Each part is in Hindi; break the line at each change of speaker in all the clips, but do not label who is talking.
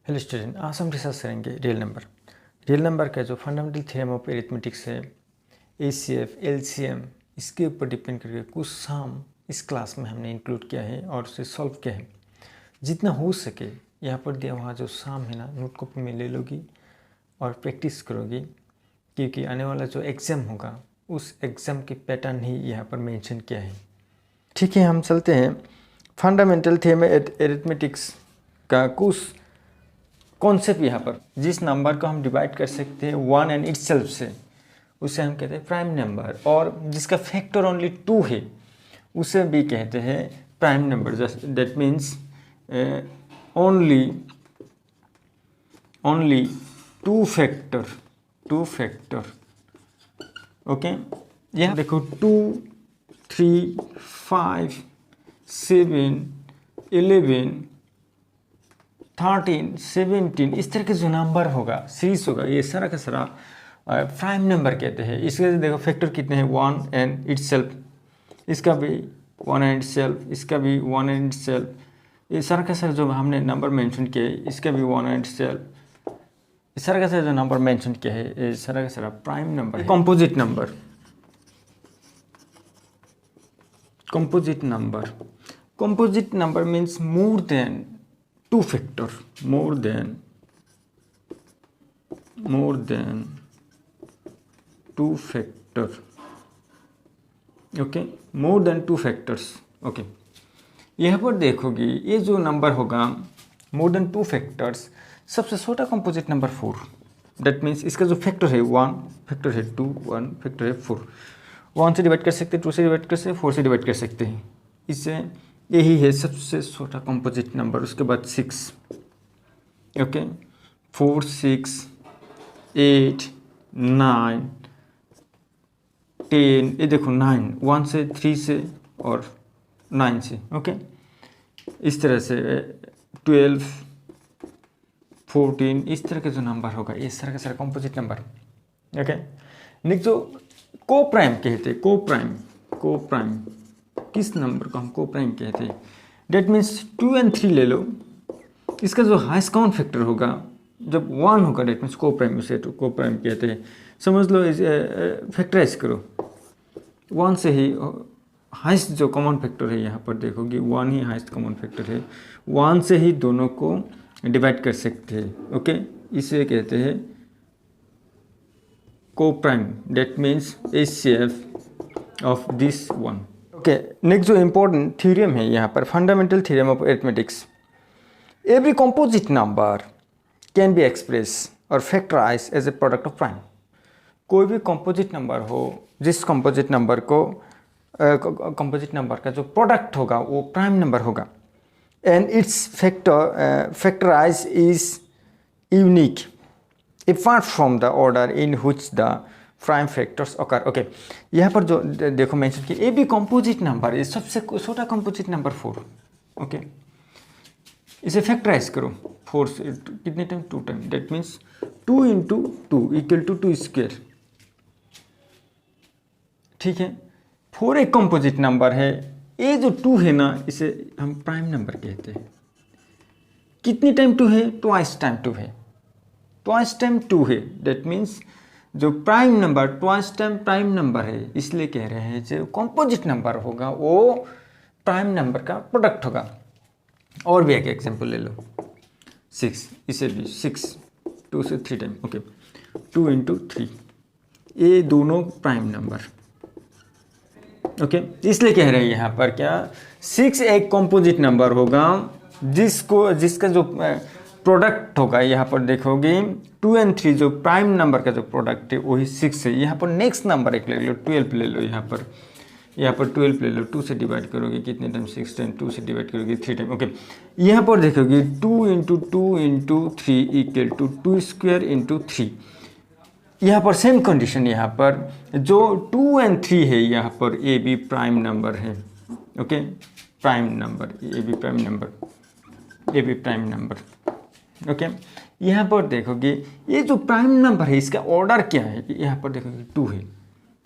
हेलो स्टूडेंट, आज हम डिस्कस करेंगे रियल नंबर का जो फंडामेंटल थ्योरम ऑफ अरिथमेटिक्स है, एचसीएफ, एलसीएम, इसके ऊपर डिपेंड करके कुछ सम इस क्लास में हमने इंक्लूड किया है और उसे सॉल्व किया है। जितना हो सके यहाँ पर दिया हुआ जो सम है ना, नोट कॉपी में ले लोगी और प्रैक्टिस करोगी, क्योंकि आने वाला जो एग्ज़ाम होगा उस एग्ज़ाम की पैटर्न ही यहाँ पर मेंशन किया है। ठीक है, हम चलते हैं फंडामेंटल थ्योरम अरिथमेटिक्स का कुछ कॉन्सेप्ट। यहाँ पर जिस नंबर को हम डिवाइड कर सकते हैं वन एंड इटसेल्फ से, उसे हम कहते हैं प्राइम नंबर, और जिसका फैक्टर ओनली 2 है उसे भी कहते हैं prime number. Just that means only two factor. Okay, यहाँ देखो 2, 3, 5, 7, 11, 13, 17, इस तरह के जो नंबर होगा, सीरीज होगा, ये सारा का सारा प्राइम नंबर कहते हैं। इसके देखो फैक्टर कितने हैं, 1 एंड इटसेल्फ, इसका भी 1 एंड इटसेल्फ, इसका भी 1 एंड इटसेल्फ, ये सारा का सारा जो हमने नंबर मेंशन किया है, इसका भी 1 एंड इटसेल्फ, इस सारा का सारा जो नंबर मेंशन किया है, ये सारा का सारा प्राइम नंबर है। Composite number means more than 2 factor, more than 2 factor. Okay, more than 2 factors. Okay, यहाँ पर देखोगी ये जो नंबर होगा मोर देन 2 फैक्टर्स, सबसे छोटा कंपोजिट नंबर 4। दैट मीन्स इसका जो फैक्टर है 1, फैक्टर है 2, 1 फैक्टर है 4। 1 से डिवाइड कर सकते हैं, 2 से डिवाइड कर सकते हैं, 4 से डिवाइड कर सकते हैं। इससे यही है सबसे छोटा कंपोजिट नंबर। उसके बाद 6, ओके, 4, 6, 8, 9, 10, ये देखो 9, 1 से, 3 से और 9 से। ओके, इस तरह से 12, 14, इस तरह के जो नंबर होगा ये सारा का सारा कंपोजिट नंबर। ओके, नेक्स्ट जो को प्राइम कहते हैं, को प्राइम किस नंबर को हम को प्राइम कहते हैं? डेट मीन्स 2 एंड 3 ले लो, इसका जो हाईएस्ट काउंट फैक्टर होगा जब 1 होगा, डेट मीन्स को प्राइम, उसे तो को प्राइम कहते हैं। समझ लो, फैक्टराइज करो, 1 से ही हाईएस्ट जो कॉमन फैक्टर है, यहाँ पर देखोगे 1 ही हाईएस्ट कॉमन फैक्टर है, 1 से ही दोनों को डिवाइड कर सकते हैं। ओके, इसे कहते हैं को prime, that means HCF of this one. Okay, next जो इम्पोर्टेंट थ्योरम है यहाँ पर, fundamental theorem of arithmetics. Every composite number can be express और factorise as a product of prime. कोई भी कंपोजिट नंबर हो, जिस कंपोजिट नंबर का जो प्रोडक्ट होगा वो प्राइम नंबर होगा, and its factorize is unique apart from the order in which the prime factors occur. Okay, यहाँ पर जो देखो मेंशन किया, ए बी कंपोजिट नंबर, ये सबसे छोटा कंपोजिट नंबर 4। ओके, इसे फैक्टराइज करो 4 से कितने time, 2 time, that means 2 into 2 equal to 2 square. ठीक है, 4 एक कंपोजिट नंबर है, ये जो 2 है ना, इसे हम प्राइम नंबर कहते हैं। कितनी टाइम 2 है? ट्वाइस टाइम 2 है, ट्वाइस टाइम 2 है, दैट मीन्स जो prime number twice time prime number है, इसलिए कह रहे हैं जो कंपोजिट नंबर होगा वो प्राइम नंबर का प्रोडक्ट होगा। और भी एक एग्जांपल ले लो, 6, इसे भी 6 2 से 3 टाइम। ओके, 2 इंटू 3, ये दोनों प्राइम नंबर। ओके, इसलिए कह रहे हैं यहाँ पर क्या, 6 एक कंपोजिट नंबर होगा जिसका जो प्रोडक्ट होगा, यहाँ पर देखोगे 2 एंड 3 जो प्राइम नंबर का जो प्रोडक्ट है वही 6 है। यहाँ पर नेक्स्ट नंबर एक ले लो, 12 ले लो, यहाँ पर 12 ले लो, 2 से डिवाइड करोगे कितने टाइम, 6 टाइम, 2 से डिवाइड करोगे 3 टाइम। ओके, यहाँ पर देखोगे 2 into 2 into 3 equal to 2 square into 3। यहाँ पर सेम कंडीशन, यहाँ पर जो 2 एंड 3 है, यहाँ पर ए बी प्राइम नंबर है। Okay, prime number, A B prime number. Okay, यहाँ पर देखोगे ये जो प्राइम नंबर है इसका ऑर्डर क्या है, यहाँ पर देखोगे 2 है,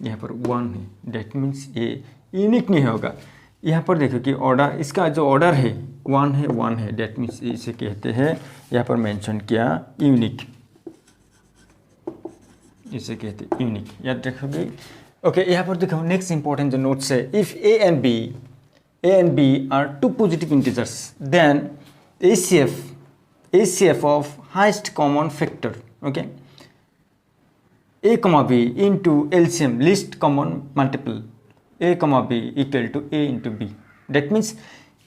यहाँ पर 1 है, डेट मीन्स ये यूनिक नहीं होगा। यहाँ पर देखो कि ऑर्डर, इसका जो ऑर्डर है 1 है, डेट मीन्स इसे कहते हैं, यहाँ पर मेंशन किया यूनिक, इसे कहते हैं यूनिक, याद रखोगे। ओके, यहाँ पर देखो नेक्स्ट इंपॉर्टेंट जो नोट्स है, if A and B are two positive integers then ACF of highest common factor, okay, a comma b into LCM least common multiple a comma b equal to a into b, date means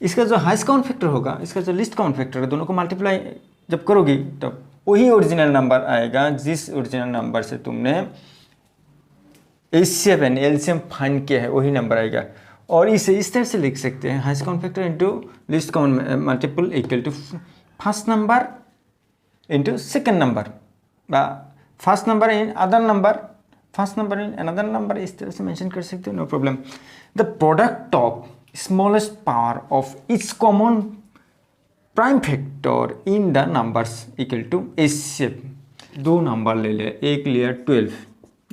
इसका जो हाइस्ट कॉमन फैक्टर होगा, इसका जो लिस्ट कॉमन फैक्टर है, दोनों को मल्टीप्लाई जब करोगी तब वही ओरिजिनल नंबर आएगा जिस ओरिजिनल नंबर से तुमने HCF एंड LCM फाइंड किया है, वही नंबर आएगा। और इसे इस तरह से लिख सकते हैं, highest common factor into least common multiple equal to first number into second number, first number in other number, first number in another number, इस तरह से मेंशन कर सकते हो, no problem. The product of smallest power of its common prime factor in the numbers equal to HCF। दो नंबर ले लिया, एक लिया 12,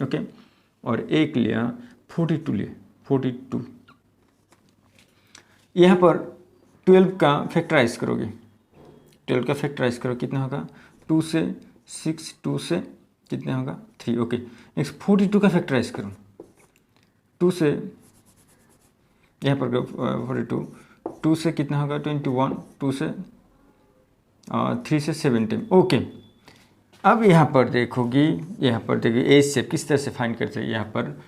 ओके, और एक लिया 42। यहाँ पर 12 का फैक्टराइज करोगे, 12 का फैक्टराइज करो, कितना होगा 2 से 6, 2 से कितना होगा 3, ओके। नेक्स्ट 42 का फैक्टराइज करो, 2 से यहाँ पर 42, 2 से कितना होगा 21, 2 से 3 से 17, ओके। अब यहाँ पर देखोगी, HCF किस तरह से फाइंड करते हैं, यहाँ पर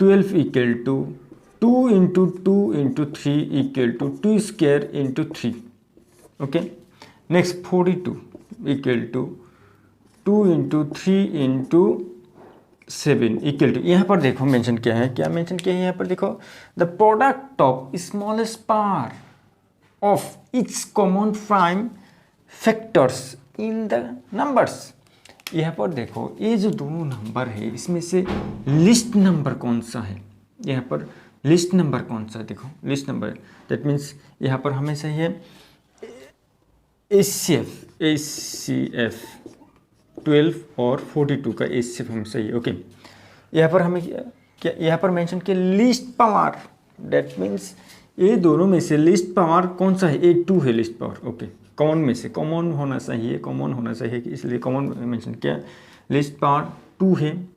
12 equal to 2 into 2 into 3 equal to 2 square into 3, okay. Next 42 equal to 2 into 3 into 7 equal to, यहाँ पर देखो मेंशन किया है, क्या मेंशन किया है यहाँ पर देखो, the product of smallest power of its common prime factors in the numbers. यहाँ पर देखो ये जो दो नंबर है इसमें से लिस्ट नंबर कौन सा है, यहाँ पर लिस्ट नंबर कौन सा है, देखो लिस्ट नंबर, दैट मीन्स यहाँ पर हमेशा ही है HCF 12 और 42 का HCF हम सही है, ओके। यहाँ पर हमें क्या यहाँ पर मेंशन किया लिस्ट पावर, दैट मीन्स ये दोनों में से लिस्ट पावर कौन सा है, A2 है लिस्ट पावर, ओके। कॉमन में से कॉमन होना चाहिए, इसलिए कॉमन मेंशन किया, लिस्ट पावर 2 है,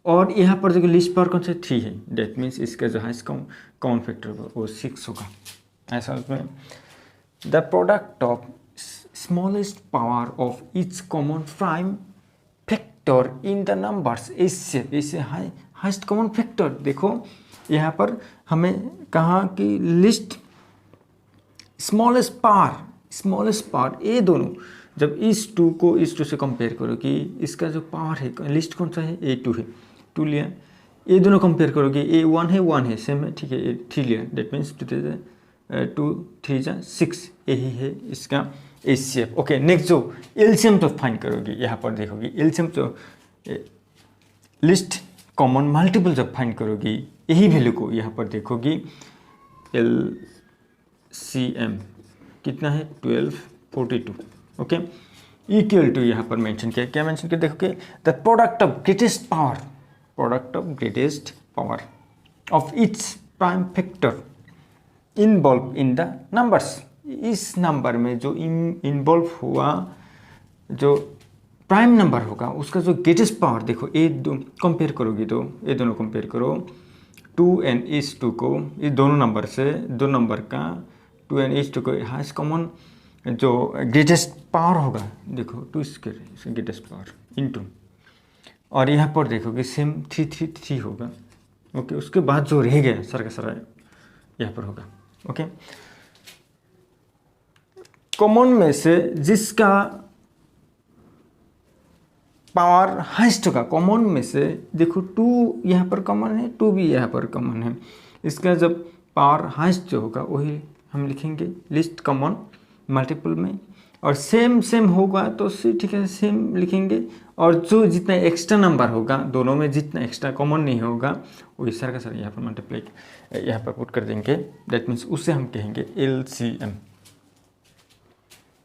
और यहाँ पर जो लिस्ट पावर कौन सा 3 है, दैट मीन्स इसका जो हाइस्ट कॉमन फैक्टर होगा वो 6 होगा, ऐसा उसमें। The product of smallest power of its common prime factor in the numbers HCF, इसे हाइस्ट कॉमन फैक्टर, देखो यहाँ पर हमें कहा कि लिस्ट स्मॉलेस्ट पावर, ये दोनों जब इस 2 से कंपेयर करो कि इसका जो पावर है, लिस्ट कौन सा है A2 है, 2 लिया, ये दोनों कंपेयर करोगे, A1 है 1 है, सेम है, ठीक है, 3 लिया, दैट मीन्स 2 3 जा 6, यही है इसका HCF, ओके। नेक्स्ट जो LCM तो फाइंड करोगे, यहाँ पर देखोगे LCM तो लिस्ट कॉमन मल्टीपल जब फाइंड करोगी, यही वैल्यू को यहाँ पर देखोगी, LCM कितना है 12 42, ओके, इक्वल टू यहाँ पर मेंशन किया, क्या मेंशन किया देखोगे, the product of greatest power of its prime factor involve in the numbers. इस नंबर में जो इन्वॉल्व हुआ जो प्राइम नंबर होगा उसका जो ग्रेटेस्ट पावर, देखो ये कंपेयर करोगी तो ये दोनों कंपेयर करो, 2 एंड इस 2 को, ये दोनों नंबर से दो नंबर का 2 एंड इस 2 को हाइस्ट कॉमन जो ग्रेटेस्ट पावर होगा, देखो 2 स्क्वायर ग्रेटेस्ट पावर इनटू, और यहाँ पर देखोगे सेम 3 होगा, ओके। उसके बाद जो रह गया सारा का सारा यहाँ पर होगा, ओके। कॉमन में से जिसका पावर हाइस्ट होगा, कॉमन में से देखो 2 यहाँ पर कॉमन है, 2 भी यहाँ पर कॉमन है, इसका जब पावर हाइस्ट जो होगा वही हम लिखेंगे लिस्ट कॉमन मल्टीपल में, और सेम होगा तो ठीक है सेम लिखेंगे, और जो जितना एक्स्ट्रा नंबर होगा दोनों में, जितना एक्स्ट्रा कॉमन नहीं होगा वही सारा का सारा यहाँ पर मल्टीप्लाई यहाँ पर पुट कर देंगे, दैट मीन्स उससे हम कहेंगे LCM।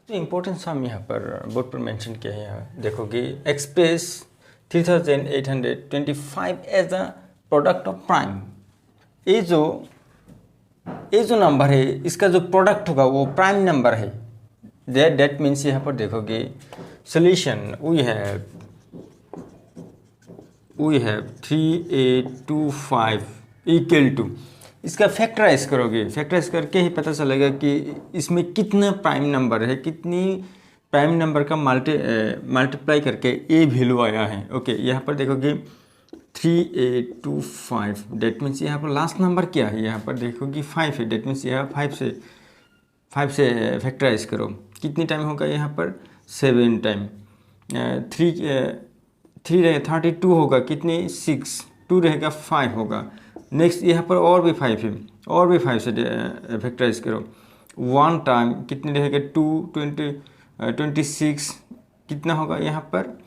तो इम्पोर्टेंस हम यहाँ पर बोर्ड पर मेंशन किया है, यहाँ देखोगे express 3825 as a product of prime. ये जो ये जो नंबर है इसका जो प्रोडक्ट होगा वो प्राइम नंबर है। दैट मीन्स यहाँ पर देखोगे solution we have 3825 equal to, इसका फैक्टराइज करोगे, फैक्टराइज करके ही पता चलेगा कि इसमें कितना प्राइम नंबर है, कितनी प्राइम नंबर का मल्टीप्लाई करके ए वैल्यू आया है। ओके, यहाँ पर देखोगे 3825, डेट मीन्स यहाँ पर लास्ट नंबर क्या है, यहाँ पर देखोगे 5 है, डेट मीन्स यहाँ 5 से फैक्टराइज करो, कितनी टाइम होगा यहाँ पर 7 टाइम। 3 रहेगा 32 होगा, कितनी 6, 2 रहेगा 5 होगा। नेक्स्ट यहाँ पर और भी 5 है, और भी 5 से फैक्टराइज करो। 1 टाइम कितनी रहेगा 2, 26 कितना होगा यहाँ पर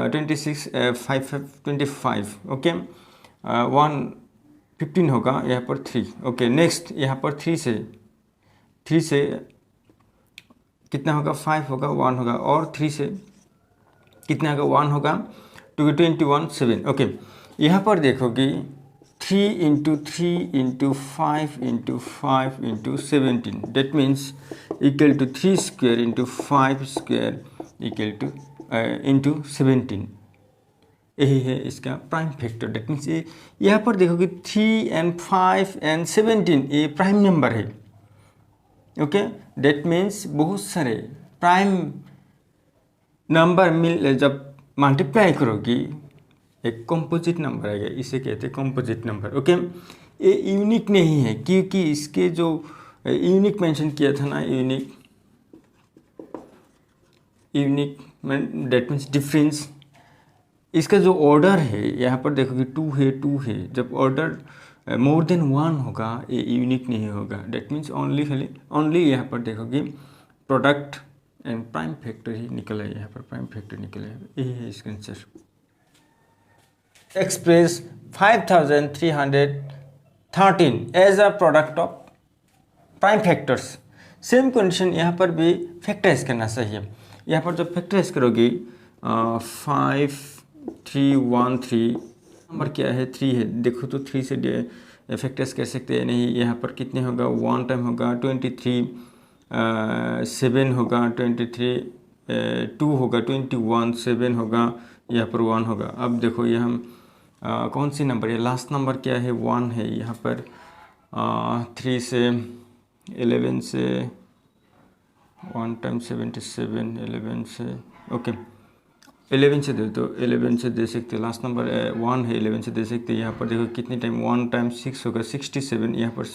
26 5 25। ओके, 1 15 होगा यहाँ पर 3। ओके, नेक्स्ट यहाँ पर 3 से कितना होगा 5 होगा, 1 होगा, और 3 से कितना होगा 1 होगा, 21 7। ओके, यहाँ पर देखोगे 3 into 3 into 5 into 5 into 17, that means equal to 3 square into 5 square equal to into 17। यही है इसका प्राइम फैक्टर। डेट मीन्स ये यहाँ पर देखोगे 3 एंड 5 एंड 17 ये प्राइम नंबर है। ओके, डेट मीन्स बहुत सारे प्राइम नंबर जब मल्टीप्लाई करोगी एक कंपोजिट नंबर आएगा, इसे कहते हैं कंपोजिट नंबर। ओके, ये यूनिक नहीं है क्योंकि इसके जो यूनिक मेंशन किया था ना, यूनिक डेट मीन्स डिफरेंस, इसका जो ऑर्डर है यहाँ पर देखोगे 2 है, जब ऑर्डर मोर देन 1 होगा ये यूनिक नहीं होगा। डेट मीन्स ओनली यहाँ पर देखोगे प्रोडक्ट एंड प्राइम फैक्टर ही निकला है, यहाँ पर प्राइम फैक्टर निकला है। यही है इसका answer. Express 5313 as a product of prime factors. Same condition यहाँ पर भी फैक्टराइज करना चाहिए। यहाँ पर जब फैक्टराइज करोगे 5313 नंबर क्या है 3 है, देखो तो 3 से फैक्टराइज कर सकते हैं नहीं। यहाँ पर कितने होगा 1 टाइम होगा 23, 7 होगा 23, 2 होगा 21, 7 होगा, यहाँ पर 1 होगा। अब देखो ये हम कौन सी नंबर है, लास्ट नंबर क्या है 1 है। यहाँ पर 3 से 11 से 1 टाइम 77, 11 से ओके 11 से दे तो 11 से दे सकते, लास्ट नंबर 1 है 11 से दे सकते। यहाँ पर देखो कितने टाइम 1 टाइम 6 होगा 67, यहाँ पर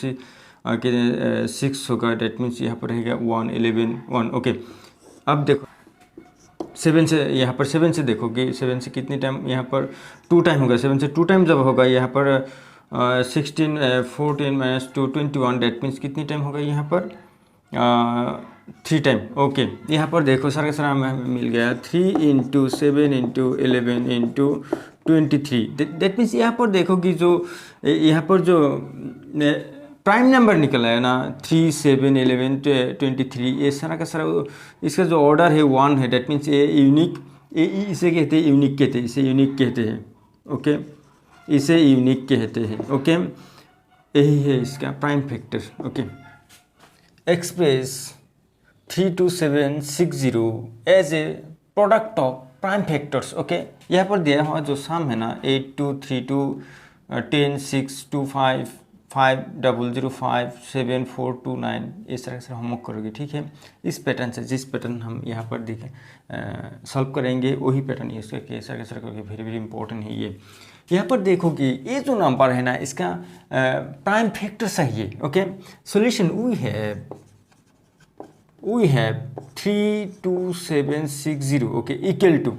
6 होगा, डेट मीन्स यहाँ पर रहेगा 1 11 1। ओके, अब देखो 7 से, यहाँ पर 7 से देखोगे 7 से कितने टाइम, यहाँ पर 2 टाइम होगा, 7 से 2 टाइम जब होगा यहाँ पर 16 14 माइनस 2 21, डेट मीन्स कितनी टाइम होगा यहाँ पर 3 टाइम। ओके, यहाँ पर देखो सारा का सारा हमें मिल गया 3 into 7 into 11 into 23। That means यहाँ पर देखोगे जो यहाँ पर जो प्राइम नंबर निकला है ना 3 7 11 23, ये सारा का सारा इसका जो ऑर्डर है 1 है। डेट मीन्स ये यूनिक, इसे कहते हैं यूनिक कहते हैं, इसे यूनिक कहते हैं। ओके, इसे यूनिक कहते हैं। ओके, यही है इसका prime factor. Okay, express 32760 as a product of prime factors. Okay, यहाँ पर दिया हुआ जो सम है ना 8232 10 6 25 5005 7429, इस तरह से होमवर्क करोगे। ठीक है, इस पैटर्न से जिस पैटर्न हम यहाँ पर देखें सॉल्व करेंगे वही पैटर्न यूज करके ऐसा कैसे करोगे, वेरी वेरी इंपॉर्टेंट है ये। यहाँ पर देखोगे ये जो नंबर है ना इसका प्राइम फैक्टर चाहिए। Okay, solution we have 32760 okay equal to,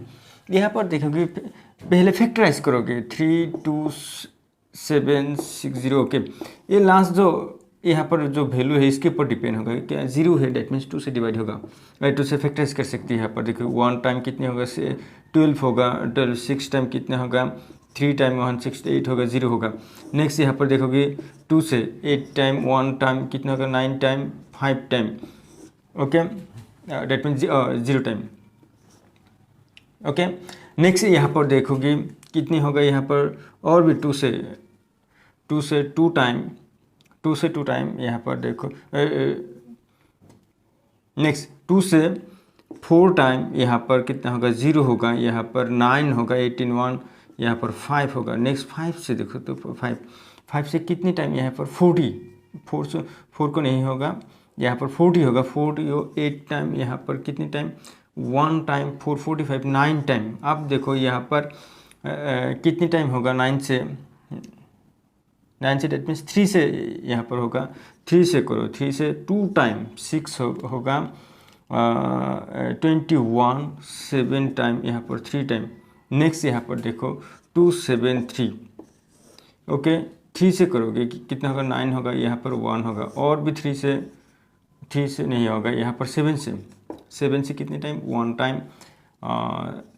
यहाँ पर देखोगे पहले फैक्टराइज करोगे 32760। ओके, ये लास्ट जो यहाँ पर जो वैल्यू है इसके ऊपर डिपेंड होगा, क्या 0 है, डेट मीन्स 2 से डिवाइड होगा, 2 से फैक्टराइज कर सकती है। यहाँ पर देखो 1 टाइम कितने होगा 12 होगा, 12 6 टाइम कितना होगा 3 टाइम 1 6 8 होगा, 0 होगा। नेक्स्ट यहाँ पर देखोगे 2 से 8 टाइम 1 टाइम कितना होगा 9 time 5 time. Okay, that means 0 time. Okay, next यहाँ पर देखोगे कितनी होगा यहाँ पर और भी 2 से 2 टाइम 2 से 2 टाइम यहाँ पर देखो, नेक्स्ट 2 से 4 टाइम यहाँ पर कितना होगा, 0 होगा, यहाँ पर 9 होगा, 18 1, यहाँ पर 5 होगा। नेक्स्ट 5 से देखो तो 5 से कितनी टाइम यहाँ पर 40, 4 से 4 को नहीं होगा, यहाँ पर 40 होगा, 48 टाइम, यहाँ पर कितनी टाइम 1 टाइम, 4 45 9 टाइम। अब देखो यहाँ पर कितनी टाइम होगा, 9 से डेट मीन्स 3 से यहाँ पर होगा, 3 से करो, 3 से 2 टाइम 6 होगा, 21 7 टाइम, यहाँ पर 3 टाइम। नेक्स्ट यहाँ पर देखो 2 7 3, ओके 3 से करोगे कितना होगा, 9 होगा, यहाँ पर 1 होगा, और भी 3 से नहीं होगा, यहाँ पर 7 से कितनी time, 1 time,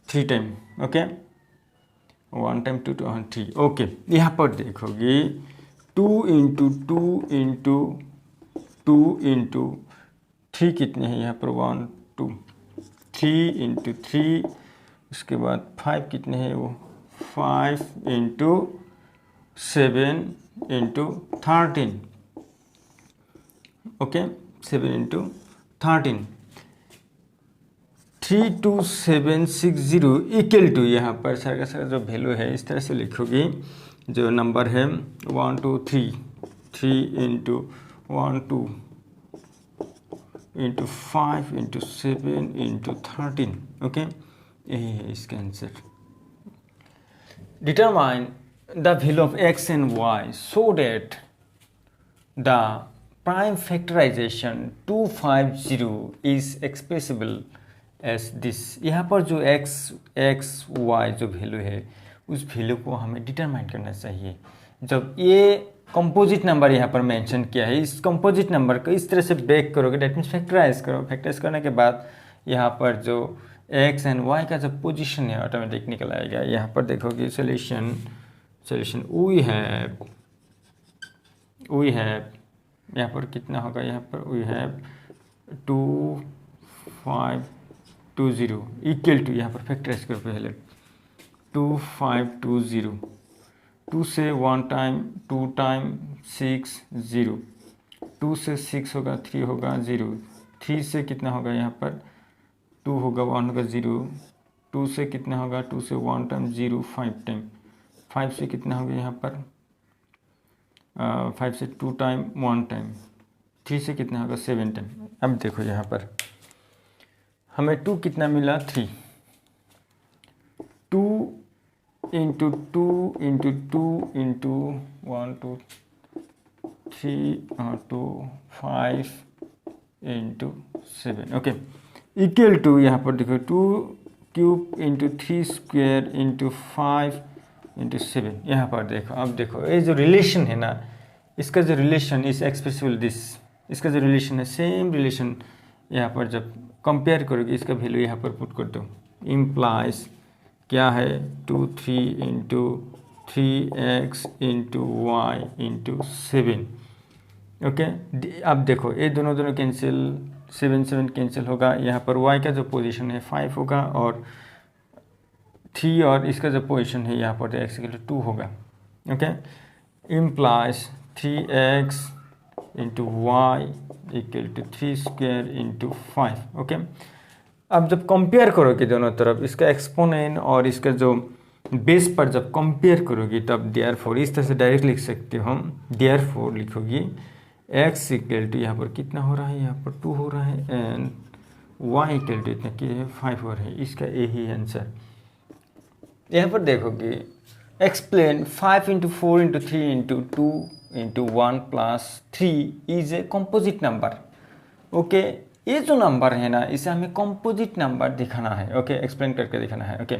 3 time, okay 1 time 2 3, okay. यहाँ पर देखोगे 2 इंटू 2 इंटू 2 इंटू 3 कितने हैं, यहाँ पर 1 2 3 इंटू 3, उसके बाद 5 कितने हैं, वो 5 into 7 into 13, okay 7 into 13, 32760 equal to, यहाँ पर सारा का सारा जो वैल्यू है इस तरह से लिखोगे, जो नंबर है 1 2 3, 3 into 1 2 into 5 into 7 into 13, okay यही है इसका answer. Determine the value of x and y so that the prime factorization 250 is expressible as this. यहाँ पर जो x y जो वैल्यू है उस वैल्यू को हमें डिटरमाइन करना चाहिए। जब ये कंपोजिट नंबर यहाँ पर मेंशन किया है, इस कंपोजिट नंबर को इस तरह से ब्रेक करोगे, डेट मीन्स फैक्टराइज करो, फैक्टराइज करने के बाद यहाँ पर जो x एंड y का जो पोजीशन है ऑटोमेटिक निकल आएगा। यहाँ पर देखोगे सोल्यूशन वी हैव यहाँ पर कितना होगा, यहाँ पर वी हैव 2520 इक्वल टू, यहाँ पर फैक्टराइज करो पहले 2520, 2 से 1 टाइम 2 टाइम 6 0, 2 से 6 होगा, 3 होगा 0, 3 से कितना होगा, यहाँ पर 2 होगा, 1 होगा 0, 2 से कितना होगा, 2 से 1 टाइम 0 5 टाइम, 5 से कितना होगा, यहाँ पर 5 से 2 टाइम 1 टाइम, 3 से कितना होगा 7 टाइम। अब देखो यहाँ पर हमें 2 कितना मिला, 3, 2 into 2 into 2 into 1 2 3 2 5 into 7, okay equal to, यहाँ पर देखो 2 cube into 3 square into 5 into 7। यहाँ पर देखो, अब देखो ये जो रिलेशन है ना, इसका जो रिलेशन इस एक्सप्रेसिबल दिस, इसका जो रिलेशन है सेम रिलेशन यहाँ पर जब कंपेयर करोगे इसका वैल्यू यहाँ पर पुट कर दो, इम्प्लाइज क्या है 2 3 into 3x into y into 7, okay. अब देखो ये दोनों कैंसिल, 7 7 कैंसिल होगा, यहाँ पर y का जो पोजीशन है 5 होगा और 3 और इसका जो पोजीशन है यहाँ पर x इक्वल टू 2 होगा, okay. Implies 3x into y equal to 3 square into 5, okay. अब जब कंपेयर करोगे दोनों तरफ, इसका एक्सपोनेंट और इसका जो बेस पर जब कंपेयर करोगे तब देयरफॉर इस तरह से डायरेक्ट लिख सकते हो हम, देयरफॉर लिखोगे x इक्वल टू यहाँ पर कितना हो रहा है, यहाँ पर 2 हो रहा है एंड y इक्वल टू इतना क्या है 5 हो रहा है, इसका यही आंसर। यहाँ पर देखोगे explain 5 into 4 into 3 into 2 into 1 plus 3 is a composite number, okay. ये जो नंबर है ना इसे हमें कंपोजिट नंबर दिखाना है, ओके एक्सप्लेन करके दिखाना है, ओके।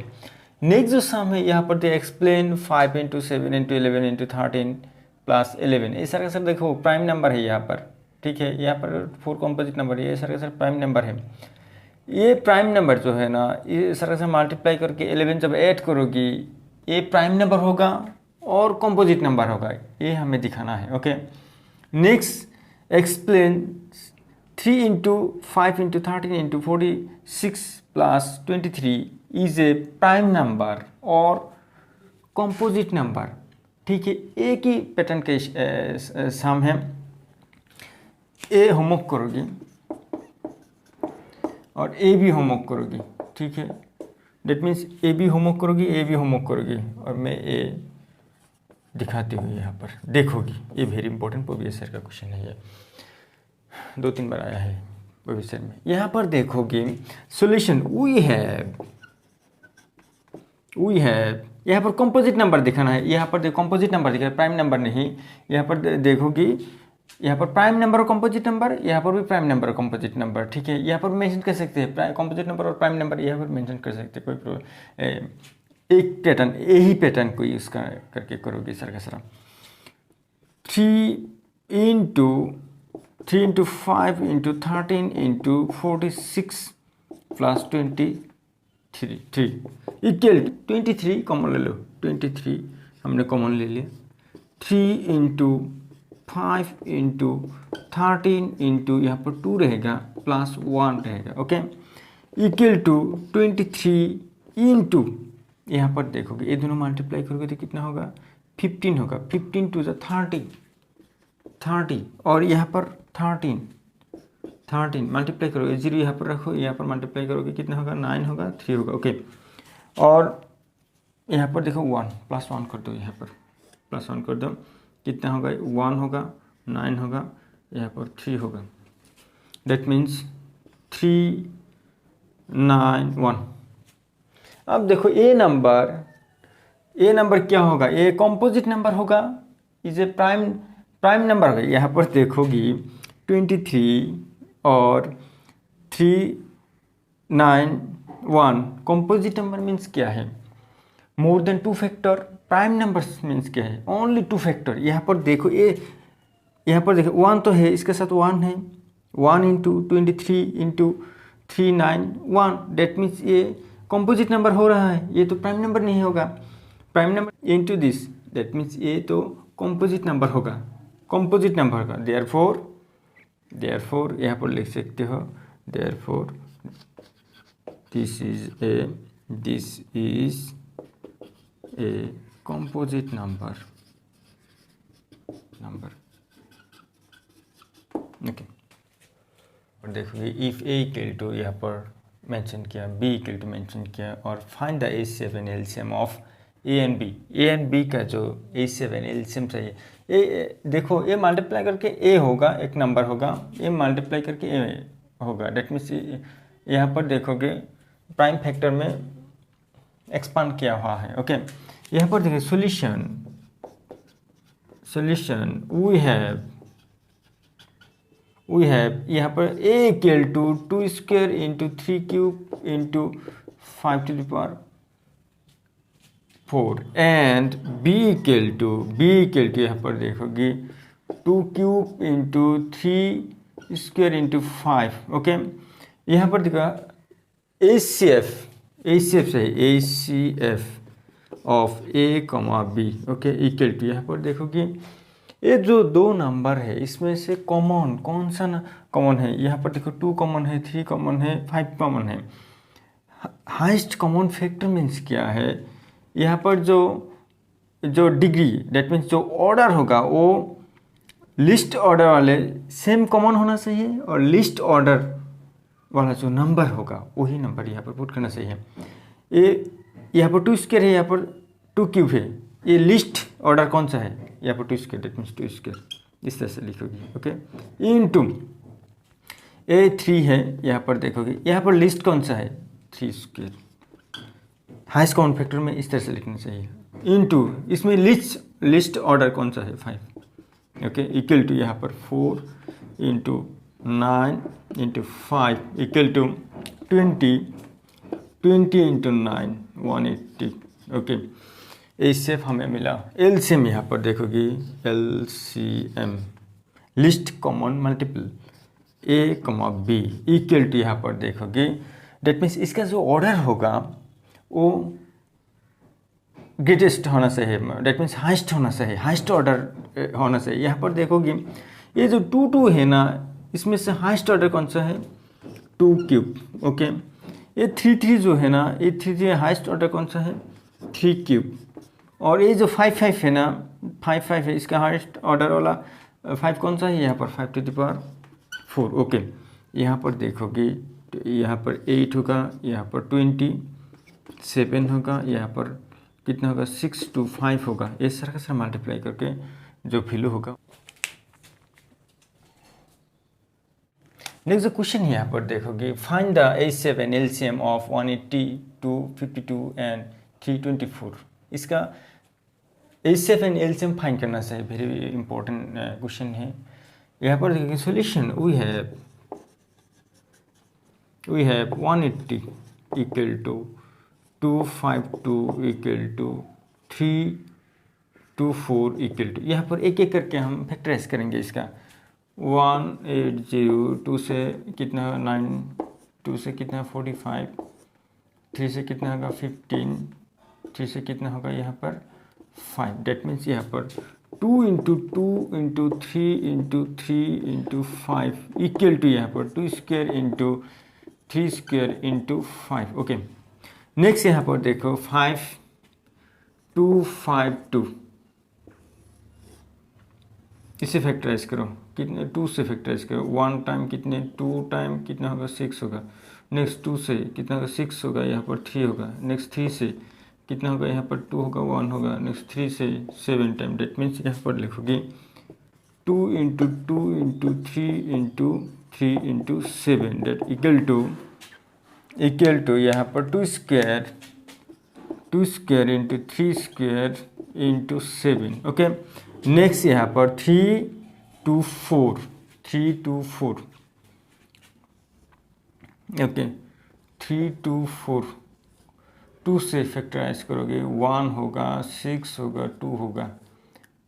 नेक्स्ट जो सम है यहाँ पर explain 5 into 7 into 11 into 13 plus 11, ये सारा का सर देखो प्राइम नंबर है यहाँ पर, ठीक है। यहाँ पर 4 कंपोजिट नंबर है, ये सारा का सर प्राइम नंबर है। ये प्राइम नंबर जो है ना, ये सारा से मल्टीप्लाई करके 11 जब ऐड करोगी ये प्राइम नंबर होगा और कंपोजिट नंबर होगा, ये हमें दिखाना है, okay. Next explain 3 into 5 into 13 into 46 plus 23 is a prime number और कंपोजिट नंबर, ठीक है, एक ही पैटर्न के सम है। ए होमवर्क करोगी और ए भी होमवर्क करोगी, ठीक है, डेट मीन्स ए भी होमवर्क करोगी, ए भी होमवर्क करोगी, और मैं ए दिखाती हूँ यहाँ पर, देखोगी। ये वेरी इंपॉर्टेंट प्रीवियस ईयर का क्वेश्चन है, ये 2-3 बार आया है प्रीवियस ईयर में। यहाँ पर देखोगे सॉल्यूशन वी हैव, यहाँ पर कंपोजिट नंबर दिखाना है। यहाँ पर देखो कंपोजिट नंबर दिखा है, प्राइम नंबर नहीं। यहाँ पर देखोगी, यहाँ पर प्राइम नंबर और कंपोजिट नंबर, यहाँ पर भी प्राइम नंबर और कंपोजिट नंबर, ठीक है। यहाँ पर मेंशन कर सकते हैं कंपोजिट नंबर और प्राइम नंबर, यहाँ पर मेंशन कर सकते हैं, कोई एक पैटर्न, यही पैटर्न को यूज़ करके करोगे सर का sir. 3 into 5 into 13 into 46 plus 23 equal 23 common ले लो, 23 हमने कॉमन ले लिया। 3 into 5 into 13 into यहाँ पर 2 रहेगा प्लस 1 रहेगा, ओके, इक्वल टू 23 इंटू, यहाँ पर देखोगे ये दोनों मल्टीप्लाई करोगे तो कितना होगा, 15 होगा। 15 टू द 30 और यहाँ पर 13 मल्टीप्लाई करोगे, 0 यहाँ पर रखो, यहाँ पर मल्टीप्लाई करोगे कितना होगा, 9 होगा, 3 होगा, ओके। और यहाँ पर देखो 1 प्लस 1 कर दो, यहाँ पर प्लस 1 कर दो, कितना होगा, 1 होगा, 9 होगा, यहाँ पर 3 होगा। That means 3 9 1। अब देखो ए नंबर क्या होगा, ये कंपोजिट नंबर होगा, इसे प्राइम नंबर होगा। यहाँ पर देखोगी 23 और 3 9 1 कंपोजिट नंबर मीन्स क्या है, more than 2 factor. Prime numbers means क्या है, ओनली 2 फैक्टर। यहाँ पर देखो यहाँ पर देखो 1 तो है, इसके साथ 1 है, 1 इंटू 23 इंटू 3 9 1, डेट मीन्स ये कंपोजिट नंबर हो रहा है, ये तो प्राइम नंबर नहीं होगा। Prime number into this, that means ये तो कंपोजिट नंबर होगा, कंपोजिट नंबर होगा। देयरफॉर यहाँ पर लिख सकते हो, therefore this is a composite number, okay. और देखोगे इफ ए इक्वल टू, यहाँ पर मेंशन किया, बी इक्वल टू मेंशन किया, और find the HCF and LCM of A and B का जो HCF एंड LCM चाहिए। ए देखो, ए मल्टीप्लाई करके ए होगा, एक नंबर होगा, ए मल्टीप्लाई करके ए होगा, डेट मीन्स यहाँ पर देखोगे प्राइम फैक्टर में एक्सपांड किया हुआ है, ओके। यहाँ पर देखिए सॉल्यूशन वी हैव यहाँ पर a equal to 2 square into 3 cube into 5 to the power 4 and b equal to यहाँ पर देखोगे 2 cube into 3 square into 5, okay. यहाँ पर देखा HCF से HCF of a, b, okay, equal to, यहाँ पर देखोगे ये जो 2 नंबर है इसमें से कॉमन कौन सा ना कॉमन है, यहाँ पर देखो 2 कॉमन है, 3 कॉमन है, 5 कॉमन है। हाईएस्ट कॉमन फैक्टर मीन्स क्या है, यहाँ पर जो डिग्री, डेट मीन्स जो ऑर्डर होगा वो लिस्ट ऑर्डर वाले सेम कॉमन होना चाहिए, और लिस्ट ऑर्डर वाला जो नंबर होगा वही नंबर यहाँ पर पुट करना चाहिए। ये यहाँ पर 2 स्क्वायर है, यहाँ पर 2 क्यूब है, ये लिस्ट ऑर्डर कौन सा है, यहाँ पर 2 स्क्वायर, डेट मीन्स 2 स्क्वायर, इस तरह से लिखोगे, ओके। इनटू ए 3 है, यहाँ पर देखोगे यहाँ पर लिस्ट कौन सा है, 3 स्क्वायर, हाईएस्ट कॉमन फैक्टर में इस तरह से लिखना चाहिए। इनटू इसमें लिस्ट ऑर्डर कौन सा है, 5, ओके, इक्वल टू यहाँ पर 4 into 9 into 5 equal to 20 into 9 180, okay. HCF हमें मिला। LCM यहाँ पर देखोगी, LCM least common multiple A, B equal to, यहाँ पर देखोगे डेट मीन्स इसका जो ऑर्डर होगा वो ग्रेटेस्ट होना चाहिए, डेट मीन्स हाईएस्ट होना चाहिए, हाईएस्ट ऑर्डर होना चाहिए। यहाँ पर देखोगे ये जो 2 है ना, इसमें से हाईएस्ट ऑर्डर कौन सा है, 2 क्यूब, ओके। ये 3 जो है ना, ये 3 हाईएस्ट ऑर्डर कौन सा है, 3 क्यूब। और ये जो 5 है ना, 5 5 है, इसका हाईएस्ट ऑर्डर वाला 5 कौन सा है यहाँ पर 5 टू द पावर 4। ओके, यहाँ पर देखोगे तो यहाँ पर 8 होगा, यहाँ पर 27 होगा, यहाँ पर कितना होगा 6 to 5 होगा। ये सारा का सारा मल्टीप्लाई करके जो वैल्यू होगा। नेक्स्ट क्वेश्चन यहाँ पर देखोगे, find the A7 LCM of 180 252 and 324। इसका A7 LCM फाइंड करना चाहिए, वेरी इंपॉर्टेंट क्वेश्चन है। यहाँ पर देखिए solution we have 180 equal to 252 equal to 324 equal to, यहाँ पर एक एक करके हम फैक्टराइज करेंगे इसका। 180 2 से कितना 9, 2 से कितना 45, 3 से कितना होगा 15, 3 से कितना होगा यहाँ पर 5। डेट मीन्स यहाँ पर 2 into 2 into 3 into 3 into 5 equal to यहाँ पर 2 square into 3 square into 5। Okay, next यहाँ पर देखो 5252, इसे फैक्टराइज करो, कितने 2 से फैक्टराइज करो। 1 टाइम कितने 2 टाइम कितना होगा 6 होगा। नेक्स्ट 2 से कितना होगा 6 होगा, यहाँ पर 3 होगा। नेक्स्ट 3 से कितना होगा, यहाँ पर 2 होगा 1 होगा। नेक्स्ट 3 से 7 टाइम। डेट मीन्स यहाँ पर लिखोगे 2 into 2 into 3 into 3 into 7 that equal to यहाँ पर 2 square into 3 square into 7। Okay, next यहाँ पर 3 to 4 ओके 3 to 4, 2 से फैक्टराइज करोगे 1 होगा 6 होगा 2 होगा।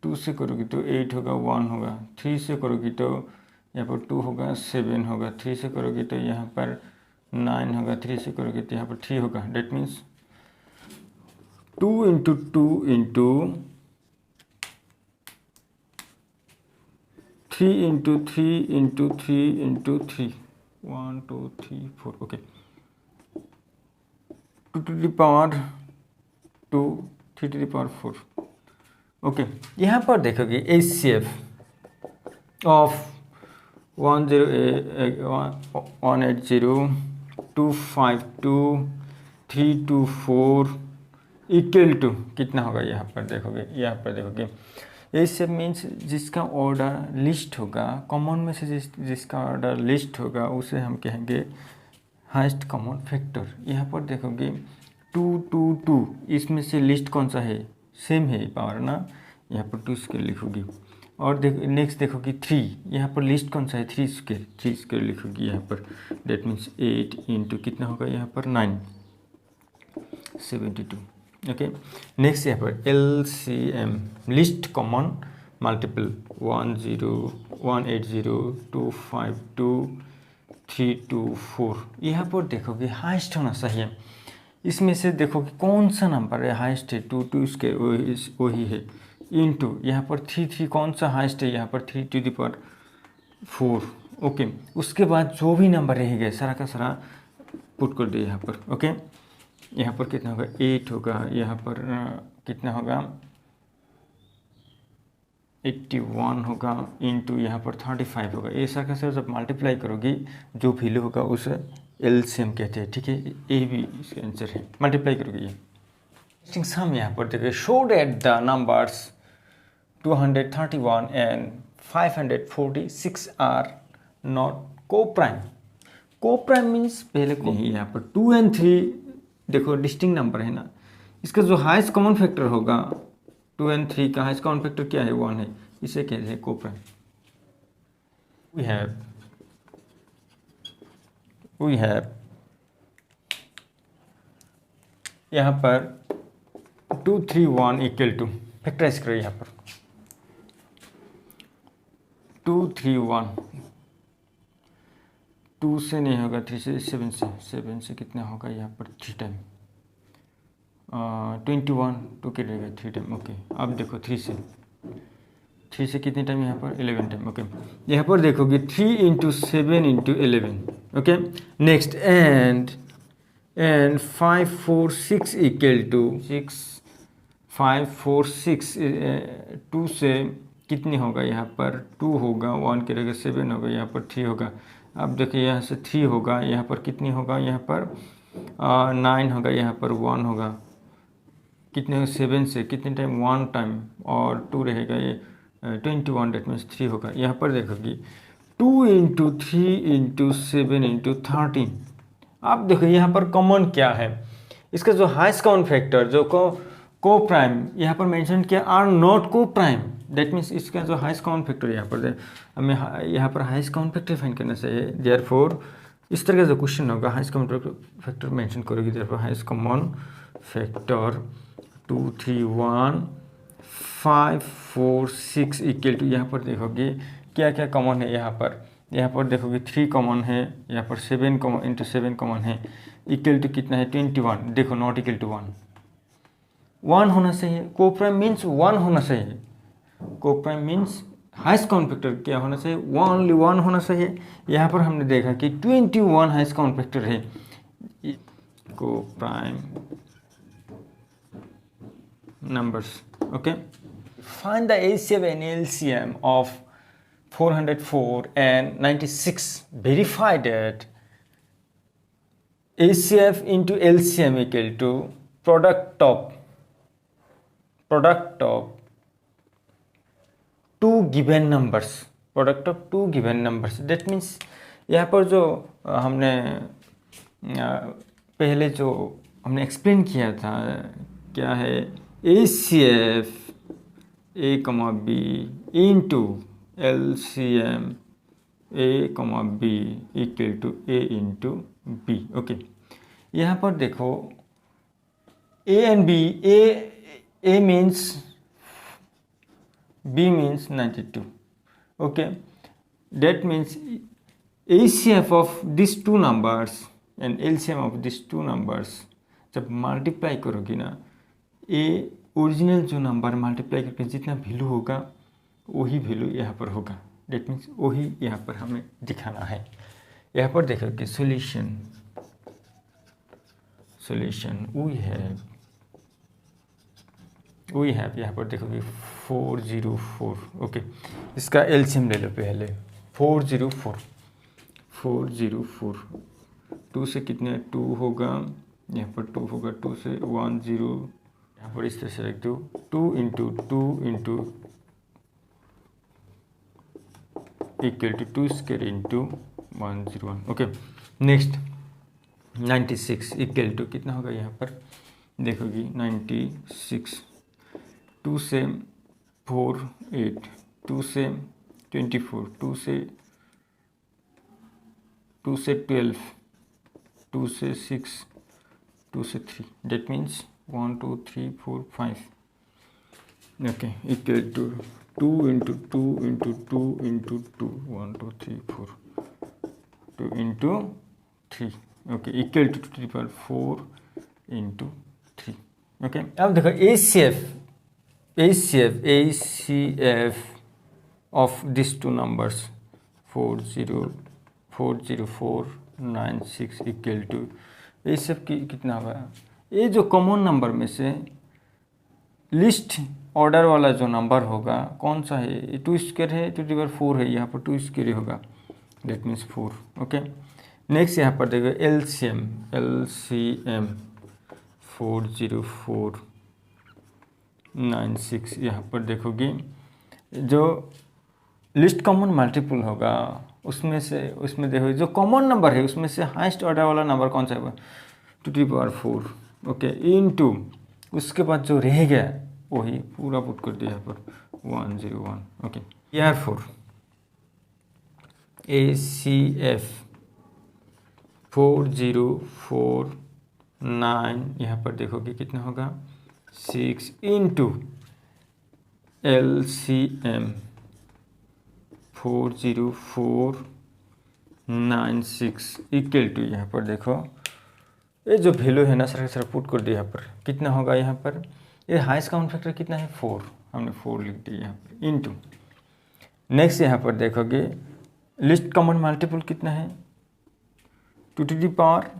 2 से करोगे तो 8 होगा 1 होगा। 3 से करोगे तो यहाँ पर 2 होगा 7 होगा। 3 से करोगे तो यहाँ पर 9 होगा। 3 से करोगे तो यहाँ पर 3 होगा। That means 2 into 2 into 3 into 3 into 3 into 3 1 2 3 4। Okay, 2 to the power 2 3 to the power 4। Okay, यहाँ पर देखोगे HCF ऑफ 180 252 324 इक्वल टू कितना होगा। यहाँ पर देखोगे HCF मीन्स जिसका ऑर्डर लिस्ट होगा, कॉमन में से जिसका ऑर्डर लिस्ट होगा उसे हम कहेंगे हाईएस्ट कॉमन फैक्टर। यहाँ पर देखोगे 2 2 2, इसमें से लिस्ट कौन सा है, सेम है पावर ना, यहाँ पर 2 स्क्वायर लिखोगी। और नेक्स्ट देखोगे 3, यहाँ पर लिस्ट कौन सा है 3 स्क्वायर लिखोगी यहाँ पर। डेट मीन्स 8 इंटू कितना होगा यहाँ पर 9 72। ओके, नेक्स्ट यहाँ पर LCM लिस्ट कॉमन मल्टीपल 180 252 324। यहाँ पर देखोगे हाईएस्ट होना चाहिए। इसमें से देखोगे कौन सा नंबर है हाईएस्ट है, 2 2 स्क्वायर वही है इंटू यहाँ पर 3 3 कौन सा हाईएस्ट है, यहाँ पर 3 to the power 4। ओके, उसके बाद जो भी नंबर रहेगा सारा का सारा पुट कर दे यहाँ पर। ओके, यहाँ पर कितना होगा 8 होगा, यहाँ पर कितना होगा 81 होगा इंटू यहाँ पर 35 होगा। ये सारा का सारा जब मल्टीप्लाई करोगी जो वैल्यू होगा उसे LCM कहते हैं। ठीक है, ये भी इसका आंसर है, मल्टीप्लाई करोगे ये। सम यहाँ पर देखिए, show that the numbers 231 and 546 are not coprime. Coprime means पहले को नहीं, यहाँ पर 2 and 3 देखो डिस्टिंक्ट नंबर है ना, इसका जो हाईएस्ट कॉमन फैक्टर होगा 2 and 3 का हाईएस्ट कॉमन फैक्टर क्या है 1 है, इसे कहते हैं कोप्राइम। वी हैव यहाँ पर 231 इक्वल टू फैक्टराइज करो यहाँ पर 231, 2 से नहीं होगा 3 से 7 से कितना होगा यहाँ पर 3 टाइम 21 2 के रहेगा 3 टाइम। ओके, अब देखो 3 से कितने टाइम यहाँ पर 11 टाइम। ओके, यहाँ पर देखोगे 3 into 7 into 11। Okay, next and 5 4 6 equal to 6 5 4 6 2 से कितनी होगा यहाँ पर 2 होगा, 1 की जगह 7 होगा, यहाँ पर 3 होगा। अब देखिए यहाँ से 3 होगा, यहाँ पर कितनी होगा, यहाँ पर 9 होगा, यहाँ पर 1 होगा, कितने 7 से कितने टाइम 1 टाइम, और 2 रहेगा, ये 21, डेट मीन्स 3 होगा। यहाँ पर देखोगी 2 इंटू 3 इंटू 7 इंटू 13। अब देखो यहाँ पर कॉमन क्या है, इसका जो हाईएस्ट कॉमन फैक्टर जो को प्राइम यहाँ पर मेंशन किया आर नॉट को प्राइम, दैट मीन्स इसका जो हाईएस्ट कॉमन फैक्टर यहाँ पर हमें यहाँ पर हाईएस्ट कॉमन फैक्टर फाइंड करना चाहिए। देयरफॉर इस तरह का जो क्वेश्चन होगा हाईएस्ट कॉमन फैक्टर मेंशन करोगी, therefore highest common factor 2 3 1 5 4 6 equal to, यहाँ पर देखोगे क्या क्या कॉमन है। यहाँ पर देखोगे 3 कॉमन है, यहाँ पर 7 कॉमन इंटू 7 कॉमन है, इक्वल टू कितना है 21। देखो नॉट इक्वल टू 1 होना चाहिए, को प्राइम मीन्स 1 होना चाहिए, को prime means highest common factor क्या होना चाहिए, ओनली 1 होना चाहिए। यहाँ पर हमने देखा कि 21 हाईएस्ट कॉमन फैक्टर है, को prime numbers. Okay, find the HCF and LCM of 404 and 96. Verify that HCF into LCM equal to product of two given numbers, product of two given numbers. That means यहाँ पर जो हमने पहले जो हमने एक्सप्लेन किया था क्या है, HCF A, B into LCM A, B equal to A into B। Okay, यहाँ पर देखो A and B, A means B means 92। Okay, that means HCF of these two numbers and LCM of these two numbers जब मल्टीप्लाई करोगी ना, ए ओरिजिनल जो नंबर मल्टीप्लाई करके जितना वैल्यू होगा वही वैल्यू यहाँ पर होगा, डेट मीन्स वही यहाँ पर हमें दिखाना है। यहाँ पर देखोगे सॉल्यूशन वी हैव यहाँ पर देखोगे 404। ओके, इसका एलसीएम ले लो पहले, 404 2 से कितने 2 होगा, यहाँ पर 2 होगा, 2 से 1 0, यहाँ पर इस तरह से रख दो 2 into equal to 2 square into 101। Okay, next 96 equal to कितना होगा, यहाँ पर देखोगी 96, 2 से 4 8, 2 से 24, 2 से 12, 2 से 6, 2 से 3, that means 1 2 3 4 5। Okay, equal to 2 into 2 into 2 into 2 1 2 3 4 2 into 3। Okay, equal to 2 पर 4 इंटू 3। ओके, अब देखो ACF of these two numbers 40496 equal to ACF की कितना होगा, ये जो कॉमन नंबर में से लिस्ट ऑर्डर वाला जो नंबर होगा कौन सा है, 2 स्क्वायर है, 2 टू 4 है, यहाँ पर 2 स्क्वायर होगा, डेट मीन्स 4। ओके, नेक्स्ट यहाँ पर देखो LCM 40496, यहाँ पर देखोगे जो लिस्ट कॉमन मल्टीपल होगा उसमें देखो जो कॉमन नंबर है उसमें से हाईएस्ट ऑर्डर वाला नंबर कौन सा है, 2 टू 4। ओके, इनटू उसके बाद जो रह गया वही पूरा पुट कर दिया यहाँ पर 101। ओके, therefore ACF 4049 यहाँ पर देखोगे कितना होगा 6 इंटू LCM 40496 इक्वल टू, यहाँ पर देखो ये जो वैल्यू है ना सर पुट कर दिया यहाँ पर कितना होगा, यहाँ पर ये हाईएस्ट कॉमन फैक्टर कितना है 4, हमने 4 लिख दिया यहाँ पर इंटू। नेक्स्ट यहाँ पर देखोगे लिस्ट कॉमन मल्टीपल कितना है 2 टू दी पावर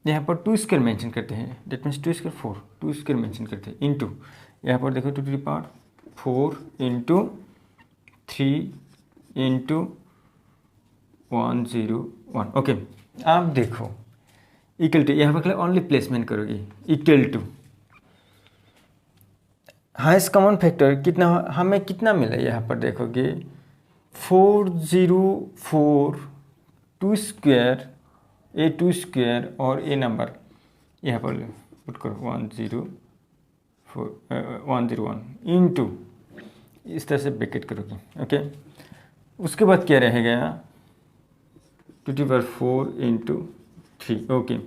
यहाँ पर 2 स्क्वायर मेंशन करते हैं, that means 2 square 4, 2 square mention करते हैं इंटू, यहाँ पर देखो 2 to the power 4 into 3 into 101। Okay, आप देखो इक्वल टू, यहाँ पर ओनली प्लेसमेंट करोगे, equal to highest common factor कितना, हमें कितना मिला यहाँ पर देखोगे 404, 2 स्क्वायर, ए 2 स्क्वायर और ए नंबर यहाँ पर पुट करो 101 इंटू, इस तरह से ब्रैकेट करोगे। ओके, उसके बाद क्या रहेगा 2^4 इंटू 3। ओके,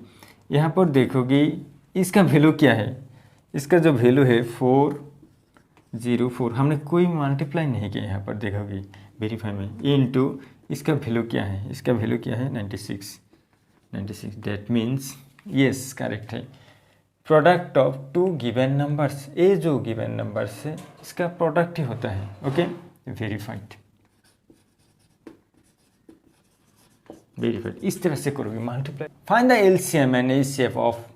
यहाँ पर देखोगे इसका वैल्यू क्या है, इसका जो वैल्यू है 404, हमने कोई मल्टीप्लाई नहीं किया, यहाँ पर देखोगे वेरीफाई में, इंटू इसका वैल्यू क्या है, इसका वैल्यू क्या है 96। दैट मीन्स यस करेक्ट है। प्रोडक्ट ऑफ 2 गिवन नंबर्स, ये जो गिवन नंबर्स है इसका प्रोडक्ट ही होता है। ओके, वेरीफाइड, इस तरह से करोगे multiply. Find the LCM and HCF of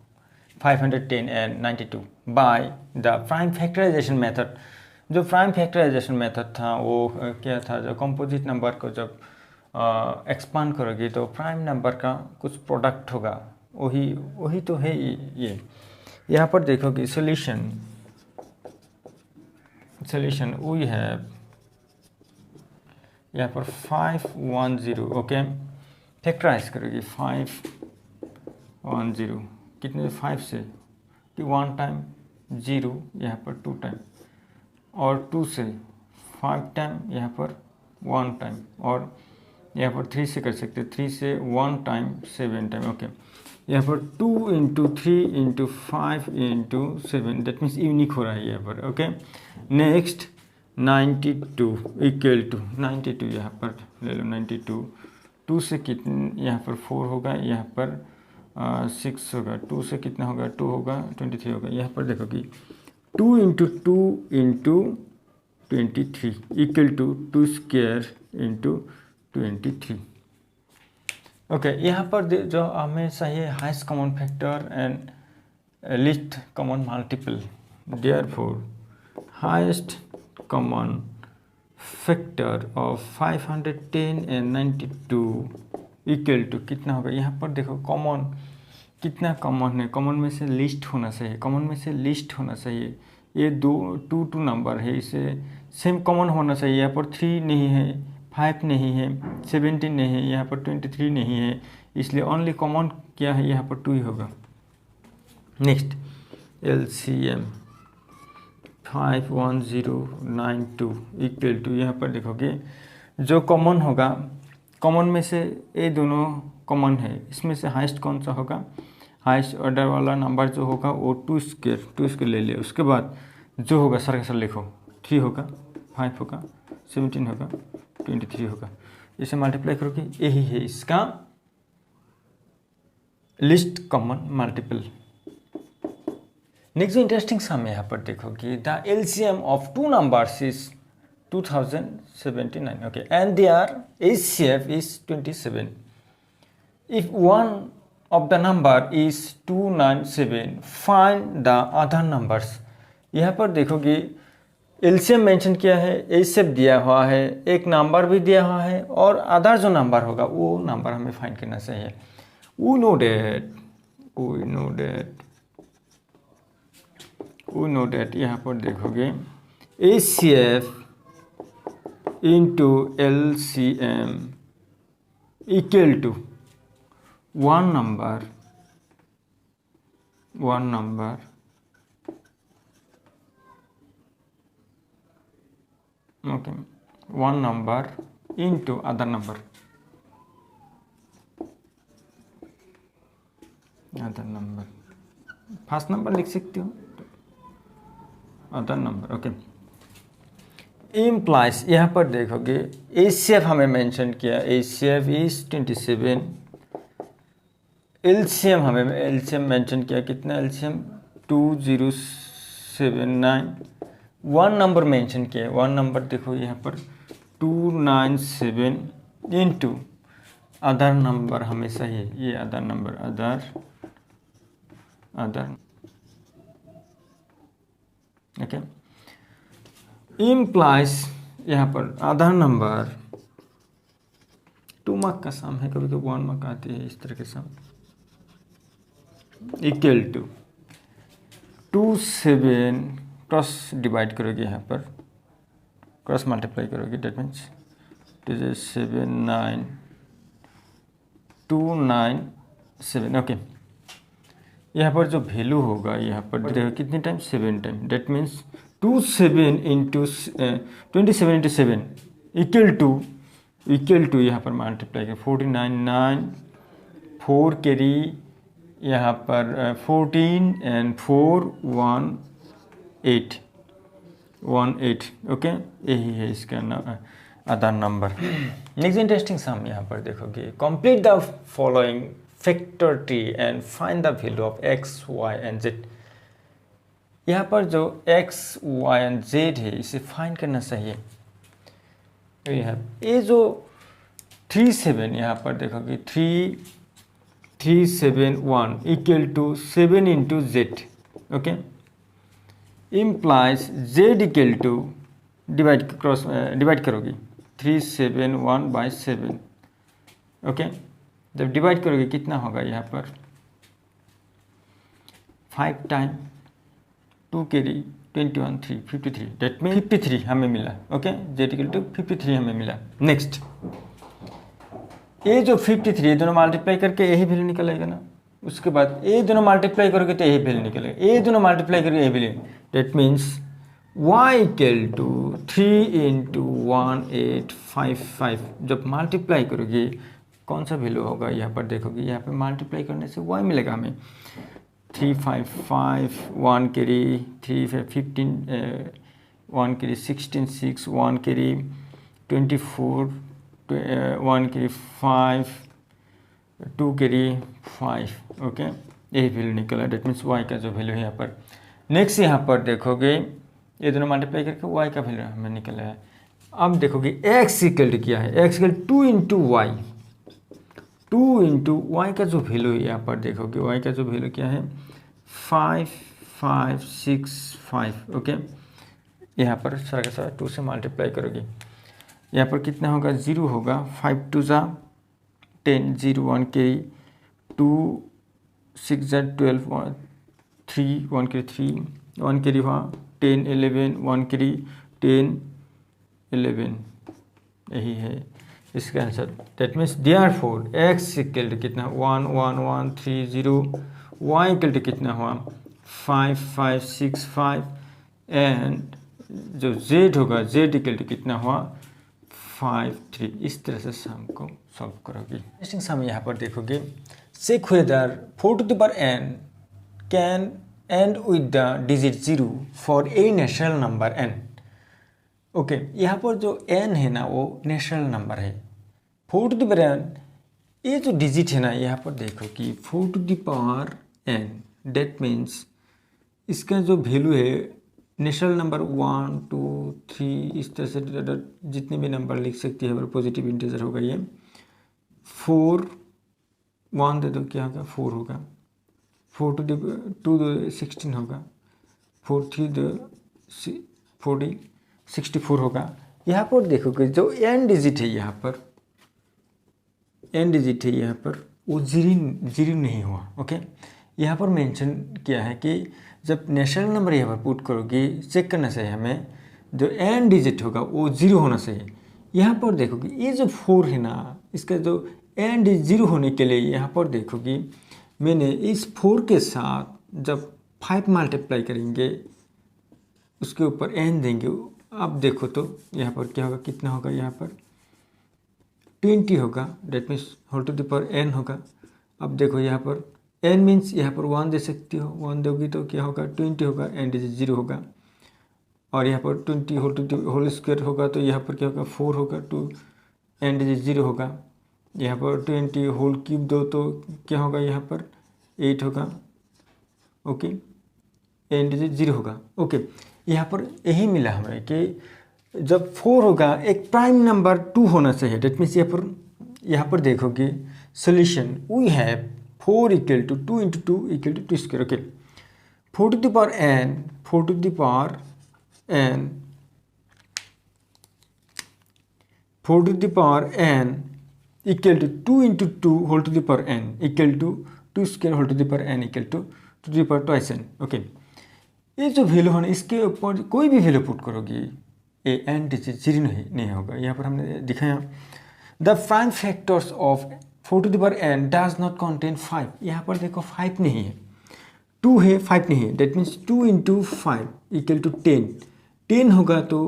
510 and 92 by the prime factorisation method. जो प्राइम फैक्टराइजेशन मेथड था वो क्या था, जो कंपोजिट नंबर को जब एक्सपांड करोगे तो प्राइम नंबर का कुछ प्रोडक्ट होगा, वही तो है ये। यहाँ पर देखोगे सॉल्यूशन वी है यहाँ पर 510। ओके, फैक्टराइज करोगे 510 कितने 5 से कि 1 टाइम 0 यहाँ पर 2 टाइम, और 2 से 5 टाइम यहाँ पर 1 टाइम, और यहाँ पर 3 से कर सकते, 3 से 1 टाइम 7 टाइम। ओके, यहाँ पर 2 into 3 into 5 into 7, that means unique हो रहा है यहाँ पर। ओके, नेक्स्ट 92 इक्वल टू 92, यहाँ पर ले लो 92, 2 से कितने यहाँ पर 4 होगा, यहाँ पर 6 होगा, 2 से कितना होगा 2 होगा, 23 होगा। यहाँ पर देखो कि 2 into 2 into 23 equal to 2 square into 23। Okay, यहाँ पर जो हमें चाहिए highest common factor and least common multiple, therefore highest common factor of 510 and 92 equal to कितना होगा। यहाँ पर देखो कॉमन कितना कॉमन है, कॉमन में से लिस्ट होना चाहिए, कॉमन में से लिस्ट होना चाहिए। ये 2 नंबर है, इसे सेम कॉमन होना चाहिए। यहाँ पर 3 नहीं है, 5 नहीं है, 17 नहीं है, यहाँ पर 23 नहीं है, इसलिए ओनली कॉमन क्या है यहाँ पर 2 ही होगा। नेक्स्ट LCM 51092 इक्वल टू, यहाँ पर देखोगे जो कॉमन होगा, कॉमन में से ये दोनों कॉमन है, इसमें से हाईएस्ट कौन सा होगा, हाईएस्ट ऑर्डर वाला नंबर जो होगा वो 2 स्क्वायर ले ले। उसके बाद जो होगा सर का लिखो, 3 होगा, 5 होगा, 17 होगा, 23 होगा, इसे मल्टीप्लाई करोगे, यही है इसका लिस्ट कॉमन मल्टीपल। नेक्स्ट जो इंटरेस्टिंग सम यहाँ पर देखोगे, the LCM of 2 numbers is 2079, okay, and their HCF is 27. If one of the number is 297, find the other numbers. यहाँ पर देखोगे एलसीएम मेंशन किया है, HCF दिया हुआ है, एक नंबर भी दिया हुआ है, और अदर जो नंबर होगा वो नंबर हमें फाइंड करना चाहिए। we know that यहाँ पर देखोगे HCF into LCM equal to one number okay, one number into other number, first number लिख सकती हो, अदर नंबर। ओके, इम्प्लाइज यहाँ पर देखोगे HCF हमें मेंशन किया, HCF इज 27, LCM हमें मेंशन किया, कितना LCM 2079, वन नंबर मेंशन किया, वन नंबर देखो यहाँ पर 297 इंटू अदर नंबर हमें चाहिए, ये other number, other other, okay. Implies यहाँ पर अदर नंबर 2 मार्क का सम है, कभी कभी 1 मार्क आती है इस तरह के sum, equal to 2 7 cross divide करोगे, यहाँ पर क्रॉस मल्टीप्लाई करोगे, डेट मीन्स 2 7 9 2 9 7, ओके। यहाँ पर जो वैल्यू होगा यहाँ पर देखो कितने time, 7 time, that means 27 into 27 into 7 equal to यहाँ पर मल्टीप्लाई कर 49 9 4 कैरी यहाँ पर 14 एंड 4 1 8, ओके। यही है इसका अदर नंबर। नेक्स्ट इंटरेस्टिंग सम यहाँ पर देखोगे, complete the following factor tree and find the value of x, y and z। यहाँ पर जो x, y एंड z है इसे फाइंड करना चाहिए। ये जो 3 7 यहाँ पर देखोगे 3 7 1 equal to 7 into z, okay. Implies z equal to divide करोगे 3 7 1 बाई 7, ओके। जब डिवाइड करोगे कितना होगा यहाँ पर 5 टाइम 2 कैरी 21 3 53, डेट मीन 53 हमें मिला, ओके। z इक्वल टू 53 हमें मिला। नेक्स्ट ये जो 53 दोनों मल्टीप्लाई करके यही वैल्यू निकल आएगा ना, उसके बाद ये दोनों मल्टीप्लाई करोगे तो यही वैल्यू निकलेगा, ये दोनों मल्टीप्लाई करोगे यही value, that means y equal to 3 into 1855। जब मल्टीप्लाई करोगे कौन सा वैल्यू होगा यहाँ पर देखोगे, यहाँ पर मल्टीप्लाई करने से y मिलेगा हमें 355 1 carry 3 15 1 carry 16 6 1 carry 24 1 carry 5 2 carry 5, okay. यही वैल्यू निकला, डेट मीन्स y का जो वैल्यू है यहाँ पर। नेक्स्ट यहाँ पर देखोगे ये दोनों मल्टीप्लाई करके y का वैल्यू हमें निकला है। अब देखोगे x इक्वल टू क्या है, x equal 2 into y, 2 into y का जो वैल्यू है यहाँ पर देखोगे y का जो वैल्यू क्या है 5 5 6 5, ओके। यहाँ पर सारा का सारा 2 से मल्टीप्लाई करोगे, यहाँ पर कितना होगा 0 होगा, 5 2 जा 10 0 1 कैरी 2 6 जा 12 3 1 कैरी 3 1 कैरी 10 11 1 कैरी 10 11, यही है इसका answer. That means therefore x equal to कितना 1 1 1 3 0, y इक्वल टू कितना हुआ 5 5 6 5 एंड जो z होगा z इक्वल टू कितना हुआ 5 3। इस तरह से सम को सॉल्व करोगे। नेक्स्ट सम यहाँ पर देखोगे, check whether 4 to the power n can end with the digit 0 for a natural number n, okay. यहाँ पर जो n है ना वो नेचुरल नंबर है। 4 टू द पावर n, ये जो डिजिट है ना यहाँ पर देखो कि 4 to the power n, that means इसका जो वैल्यू है नेचुरल नंबर 1 2 3 इस तरह से जितने भी नंबर लिख सकती है, पॉजिटिव इंटीजर होगा ये। 4 1 दे दो क्या होगा 4 होगा, 4 टू द 2 16 होगा, 4 3 40 64 होगा। यहाँ पर देखोगे जो n डिजिट है यहाँ पर n डिजिट है यहाँ पर वो जीरो नहीं हुआ, ओके। यहाँ पर मेंशन किया है कि जब नेचुरल नंबर यहाँ पर पुट करोगे चेक करना चाहिए हमें जो n डिजिट होगा वो 0 होना चाहिए। यहाँ पर देखोगे ये जो 4 है ना इसका जो n डिजिट 0 होने के लिए यहाँ पर देखोगे मैंने इस 4 के साथ जब 5 मल्टीप्लाई करेंगे उसके ऊपर n देंगे। अब देखो तो यहाँ पर क्या होगा, कितना होगा यहाँ पर 20 होगा, that means whole to the power n होगा। अब देखो यहाँ पर n मीन्स यहाँ पर 1 दे सकती हो, 1 दोगी तो क्या होगा 20 होगा, n डिजिट 0 होगा। और यहाँ पर 20 होल स्क्वायर होगा तो यहाँ पर क्या होगा 4 होगा, 2 n डिजिट 0 होगा। यहाँ पर 20 होल क्यूब दो तो क्या होगा यहाँ पर 8 होगा, ओके। n डिजिट 0 होगा, ओके। यहाँ पर यही मिला हमें कि जब 4 होगा एक प्राइम नंबर 2 होना चाहिए। डेट मीन्स यहाँ पर देखोगे solution we have 4 equal to 2 into 2 equal to 2 square. Okay, 4 to the power n, 4 to the power n, 4 to the power n equal to 2 into 2 whole to the power n equal to 2 square whole to the power n equal to the power twice n। Okay, ये जो वैल्यू है ना, इसके ऊपर कोई भी वैल्यू पुट करोगी ये n डिजिट जीरो नहीं होगा। यहाँ पर हमने दिखाया the prime factors of 4 to the power n does not contain 5। यहाँ पर देखो 5 नहीं है, 2 है, 5 नहीं है। That means 2 into 5 equal to 10। 10 होगा तो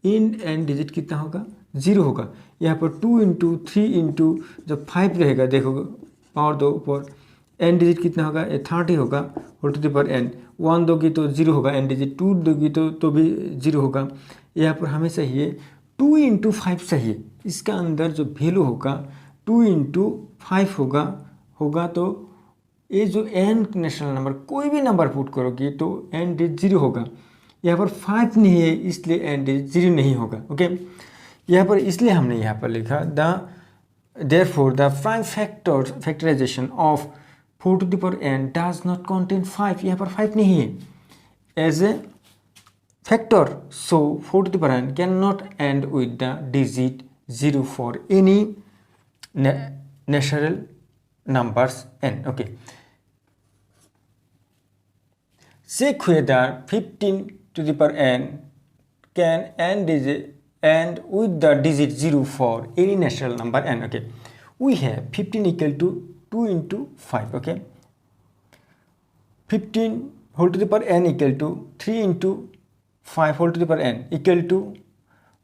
इन n डिजिट कितना होगा, 0 होगा। यहाँ पर 2 इंटू 3 इंटू जब 5 रहेगा, देखो पावर 2 ऊपर n डिजिट कितना होगा, 30 होगा whole to the power n। 1 दोगी तो 0 होगा n डिजिट, 2 दोगी तो भी 0 होगा। यहाँ पर हमें चाहिए 2 इंटू 5 चाहिए। इसका अंदर जो वैल्यू होगा 2 इंटू 5 होगा तो ये जो n नेशनल नंबर कोई भी नंबर पुट करोगी तो n डिजिट 0 होगा। यहाँ पर 5 नहीं है इसलिए n डिजिट 0 नहीं होगा। ओके, यहाँ पर इसलिए हमने यहाँ पर लिखा therefore the prime factorization of 4 to the power n does not contain 5। यहाँ पर 5 नहीं है as a factor, so 4 to the power n cannot end with the digit 0 for any natural numbers n। okay, check whether 15 to the power n can end with the digit 0 for any natural number n। okay, we have 15 equal to 2 into 5। okay, 15 whole to the power n equal to 3 into 5 whole to the power n equal to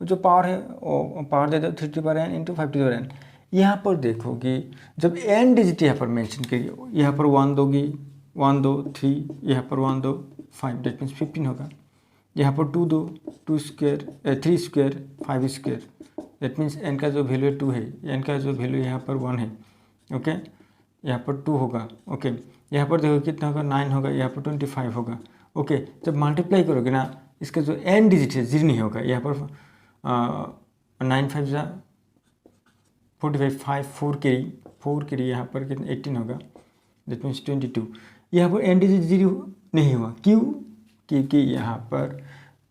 जो पावर है वो पावर दे दो 3 to the power n into 5 to the power n। यहाँ पर देखोगे जब n डिजिट यहाँ पर मेंशन करिए, यहाँ पर 1 दोगी 1 2 3, यहाँ पर 1 2 5, दैट मीन्स 15 होगा। यहाँ पर 2 दो 2 square 3 square 5 square, that means n का जो वैल्यू 2 है, n का जो वैल्यू यहाँ पर 1 है। ओके, यहाँ पर 2 होगा। ओके, यहाँ पर देखो कितना होगा, 9 होगा, यहाँ पर 25 होगा। ओके, जब मल्टीप्लाई करोगे ना इसका जो n डिजिट है 0 नहीं होगा। यहाँ पर 9 5 जा 45, 5 4 कैरी यहाँ पर कितना 18 होगा, दैट मीन्स 22। यहाँ पर n डिजिट 0 नहीं हुआ, क्यों? क्योंकि यहाँ पर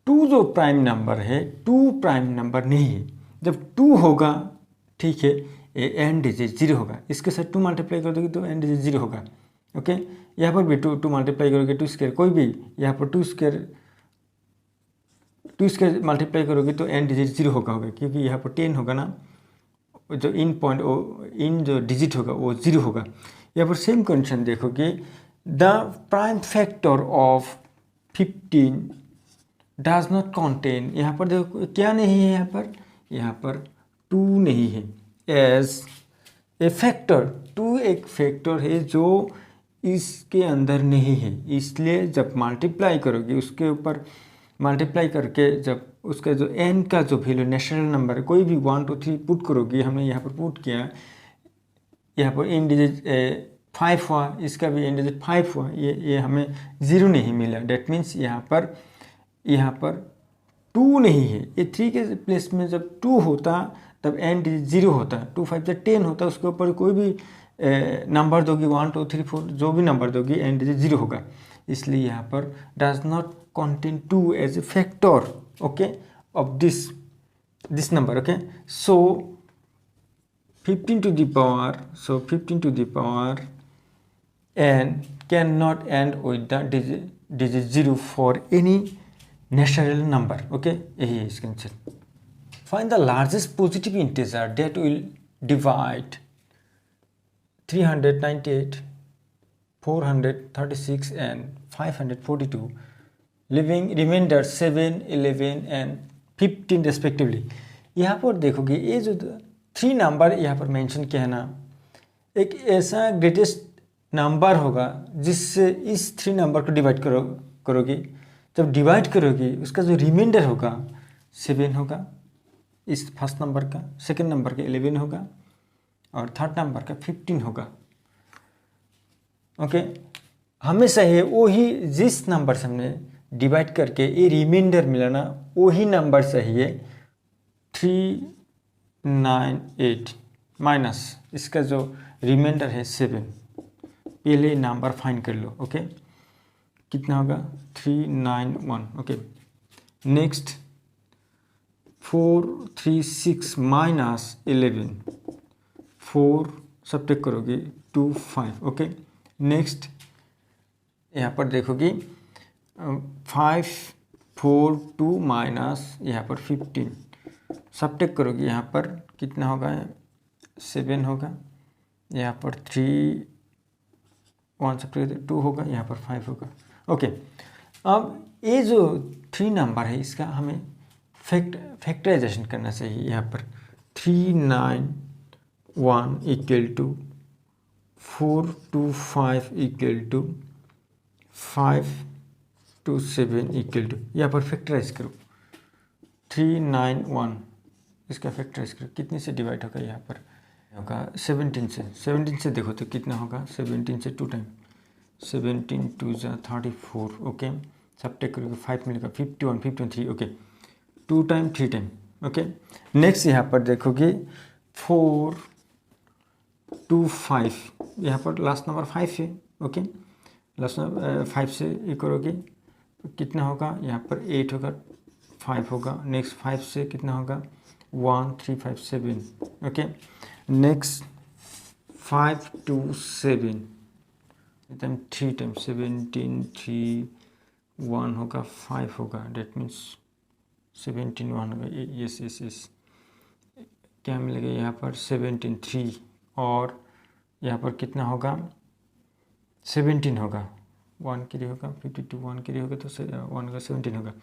2 जो प्राइम नंबर है 2 प्राइम नंबर नहीं है। जब 2 होगा ठीक है, ये n डिजिट 0 होगा। इसके साथ 2 मल्टीप्लाई कर दोगे तो n डिजिट 0 होगा। ओके, यहाँ पर भी 2 मल्टीप्लाई करोगे 2 स्क्वायर, कोई भी यहाँ पर 2 स्क्वायर मल्टीप्लाई करोगे तो n डिजिट 0 होगा क्योंकि यहाँ पर 10 होगा ना, जो इन जो डिजिट होगा वो 0 होगा। यहाँ पर सेम कंडीशन देखोगे, the prime factor of 15 does not contain, यहाँ पर देखो क्या नहीं है, यहाँ पर 2 नहीं है एज ए फैक्टर। 2 एक फैक्टर है जो इसके अंदर नहीं है, इसलिए जब मल्टीप्लाई करोगे उसके ऊपर मल्टीप्लाई करके जब उसका जो n का जो वैल्यू नेचुरल नंबर है कोई भी 1 2 3 पुट करोगे, हमने यहाँ पर पुट किया, यहाँ पर n डिजिट 5 हुआ, इसका भी n डिजिट 5 हुआ, ये हमें 0 नहीं मिला। डेट मीन्स यहाँ पर 2 नहीं है। ये 3 के प्लेस में जब 2 होता तब n डिजिट 0 होता, 2 5 जब 10 होता, उसके ऊपर कोई भी नंबर दोगी 1 2 3 4 जो भी नंबर दोगी n डिजिट 0 होगा। इसलिए यहाँ पर does not contain 2 as a factor, okay, of this number। okay, so 15 to the power n cannot end with the digit 0 for any natural number। okay, यही है इसका answer. Find the largest positive integer that will divide 398, 436 and 542, leaving remainder 7 11 and 15 respectively. यहाँ पर देखोगे ये जो 3 नंबर यहाँ पर मेंशन किया है ना, एक ऐसा ग्रेटेस्ट नंबर होगा जिससे इस 3 नंबर को डिवाइड करोगे। जब डिवाइड करोगे उसका जो रिमाइंडर होगा 7 होगा इस फर्स्ट नंबर का, सेकंड नंबर का 11 होगा और थर्ड नंबर का 15 होगा। ओके, हमेशा ये वही जिस नंबर से हमने डिवाइड करके ये रिमाइंडर मिला ना वही नंबर चाहिए 398 माइनस इसका जो रिमाइंडर है 7, पहले नंबर फाइंड कर लो। ओके, कितना होगा 391। ओके, नेक्स्ट 436 माइनस 11, 4 सब्ट्रैक्ट करोगे 25। ओके, नेक्स्ट यहाँ पर देखोगे 542 माइनस यहाँ पर 15 सब्ट्रैक्ट करोगे, यहाँ पर कितना होगा 7 होगा, यहाँ पर 3 1 सब्ट्रैक्ट 2 होगा, यहाँ पर 5 होगा। ओके, अब ये जो 3 नंबर है इसका हमें फैक्टराइजेशन करना चाहिए। यहाँ पर 391 equal to 425 equal to 527 equal to, यहाँ पर फैक्टराइज करो 391, इसका फैक्टराइज करो, कितने से डिवाइड होगा, यहाँ पर होगा 17 से। 17 से देखो तो कितना होगा, 17 से 2 टाइम, 17 2 जा 34। ओके, सब्ट्रैक्ट करोगे 5 मिलेगा 51 53। Okay, 2 time 3 time. Okay, next यहाँ पर देखोगे 425, यहाँ पर लास्ट नंबर 5 है। ओके, लास्ट नंबर 5 से ये करोगे तो कितना होगा, यहाँ पर 8 होगा, 5 होगा। नेक्स्ट 5 से कितना होगा 1357। ओके, नेक्स्ट 527 टाइम 3 टाइम 17 3 1 होगा, 5 होगा, डेट मीन्स 17 1 होगा। यस यस यस, क्या मिलेगा यहाँ पर 17 3, और यहाँ पर कितना होगा 17 होगा, 1 के लिए होगा 52, 1 के लिए होगा तो 1 होगा 17 होगा।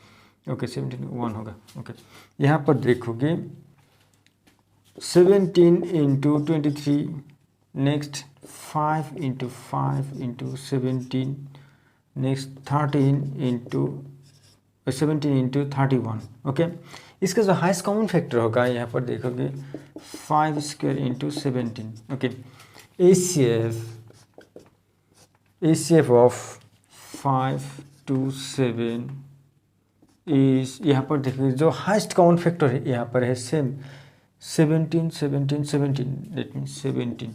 ओके, 17 1 होगा। ओके, यहाँ पर देखोगे 17 into 23, next 5 into 5 into 17, next 13 into 17 into 31। Okay, इसका जो हाईएस्ट कॉमन फैक्टर होगा यहाँ पर देखोगे 5 square into 17। Okay, ACF of 527 is, यहाँ पर देखोगे जो हाईएस्ट कॉमन फैक्टर है यहाँ पर है सेम 17 17 17, दैट मीन्स 17।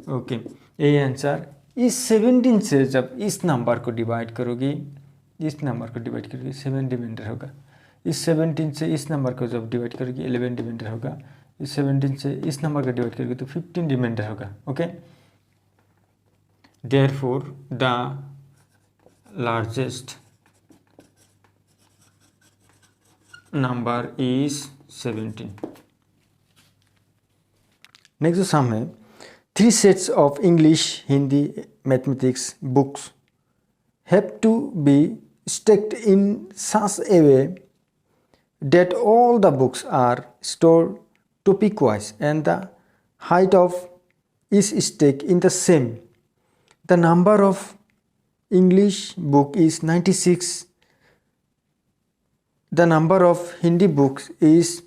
ओके, ये आंसर। इस 17 से जब इस नंबर को डिवाइड करोगे, इस नंबर को डिवाइड करोगे 7 रिमाइंडर होगा। इस 17 से इस नंबर को जब डिवाइड करोगे 11 रिमाइंडर होगा। इस 17 से इस नंबर को डिवाइड करोगे तो 15 रिमाइंडर होगा। Okay, therefore the largest number is 17। Next जो सम है, 3 sets of English, Hindi, mathematics books have to be stacked in such a way that all the books are stored topic-wise and the height of each stack in the same. The number of English book is 96. The number of Hindi books is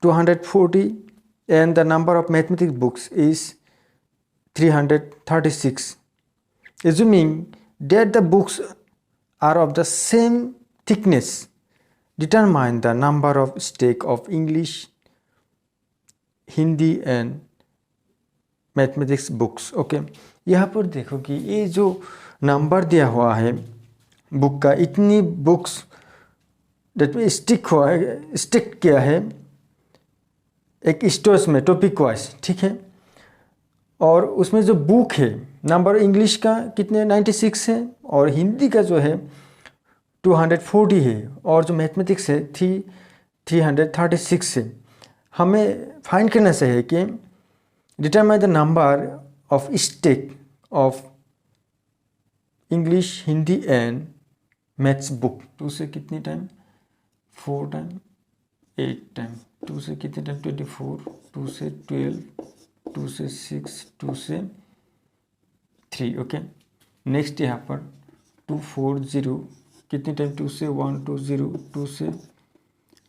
240 and the number of mathematics books is 336. Assuming that the books are of the same thickness, determine the number of stack of English, Hindi and mathematics books. Okay, यहाँ पर देखो कि ये जो नंबर दिया हुआ है बुक का, इतनी बुक्स स्टिक हुआ है, स्टिक किया है एक स्टोर्स में टॉपिक वाइज, ठीक है। और उसमें जो बुक है नंबर इंग्लिश का कितने 96 है और हिंदी का जो है 240 है और जो मैथमेटिक्स है 336 है। हमें फाइंड करना चाहिए कि determine the number of stack of English, Hindi and maths book. 2 से कितनी टाइम 4 टाइम 8 टाइम, 2 से कितने टाइम 24, 2 से 12, 2 से 6, 2 से 3। ओके, नेक्स्ट यहाँ पर 240 कितने टाइम 2 से 120, 2 से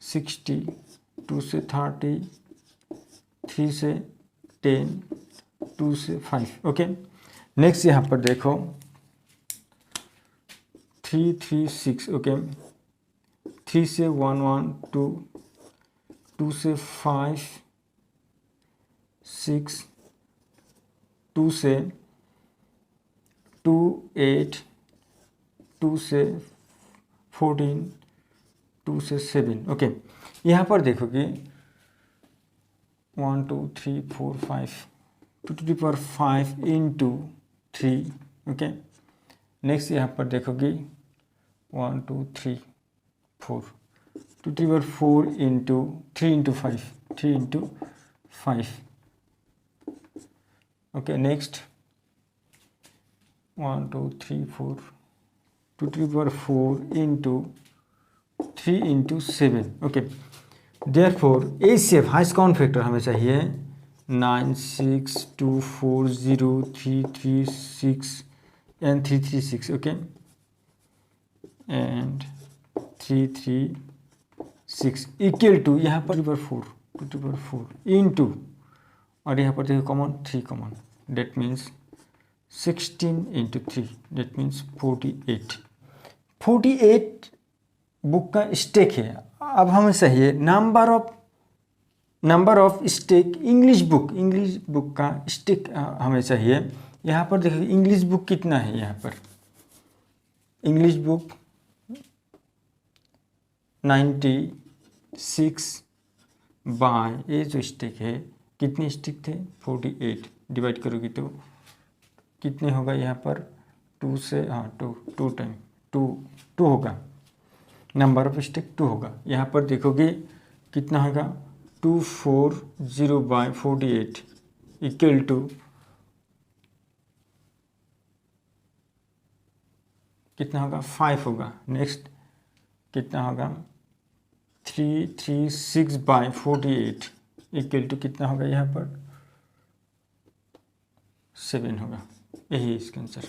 60, 2 से 30, 3 से 10, 2 से 5। ओके, नेक्स्ट यहाँ पर देखो 336। ओके, 3 से 112, 2 से 5 6, 2 से 2 8, 2 से 14, 2 से 7। ओके, यहाँ पर देखो कि 1 2 3 4 5 2 to the power 5 into 3। Okay, next यहाँ पर देखोगे 1 2 3 4 2 to the power 4 into 3 into 5 3 into 5। Okay, next 1 2 3 4 2 to the power 4 into 3 into 7। Okay, therefore ACF highest common factor हमें चाहिए 9 6 2 4 0 3 3 6 and 3 3 6। Okay, and 3 3 6 equal to यहाँ पर 4 इंटू, और यहाँ पर देखो common 3 common, that means 16 into 3, that means 48। 48 book का स्टेक है। अब हमें चाहिए number of stack English book का स्टेक हमें चाहिए। यहाँ पर देखिए इंग्लिश बुक कितना है, यहाँ पर इंग्लिश बुक 96 बाय ये जो स्टेक है, कितने स्टेक थे 48, डिवाइड करोगे तो कितने होगा, यहाँ पर 2 से 2 टाइम 2 होगा, नंबर ऑफ स्टेक 2 होगा। यहाँ पर देखोगे कितना होगा 240 बाय 48 इक्वल टू कितना होगा 5 होगा। नेक्स्ट कितना होगा 336 बाय 48 इक्वल टू कितना होगा, यहाँ पर 7 होगा। यही इसका आंसर।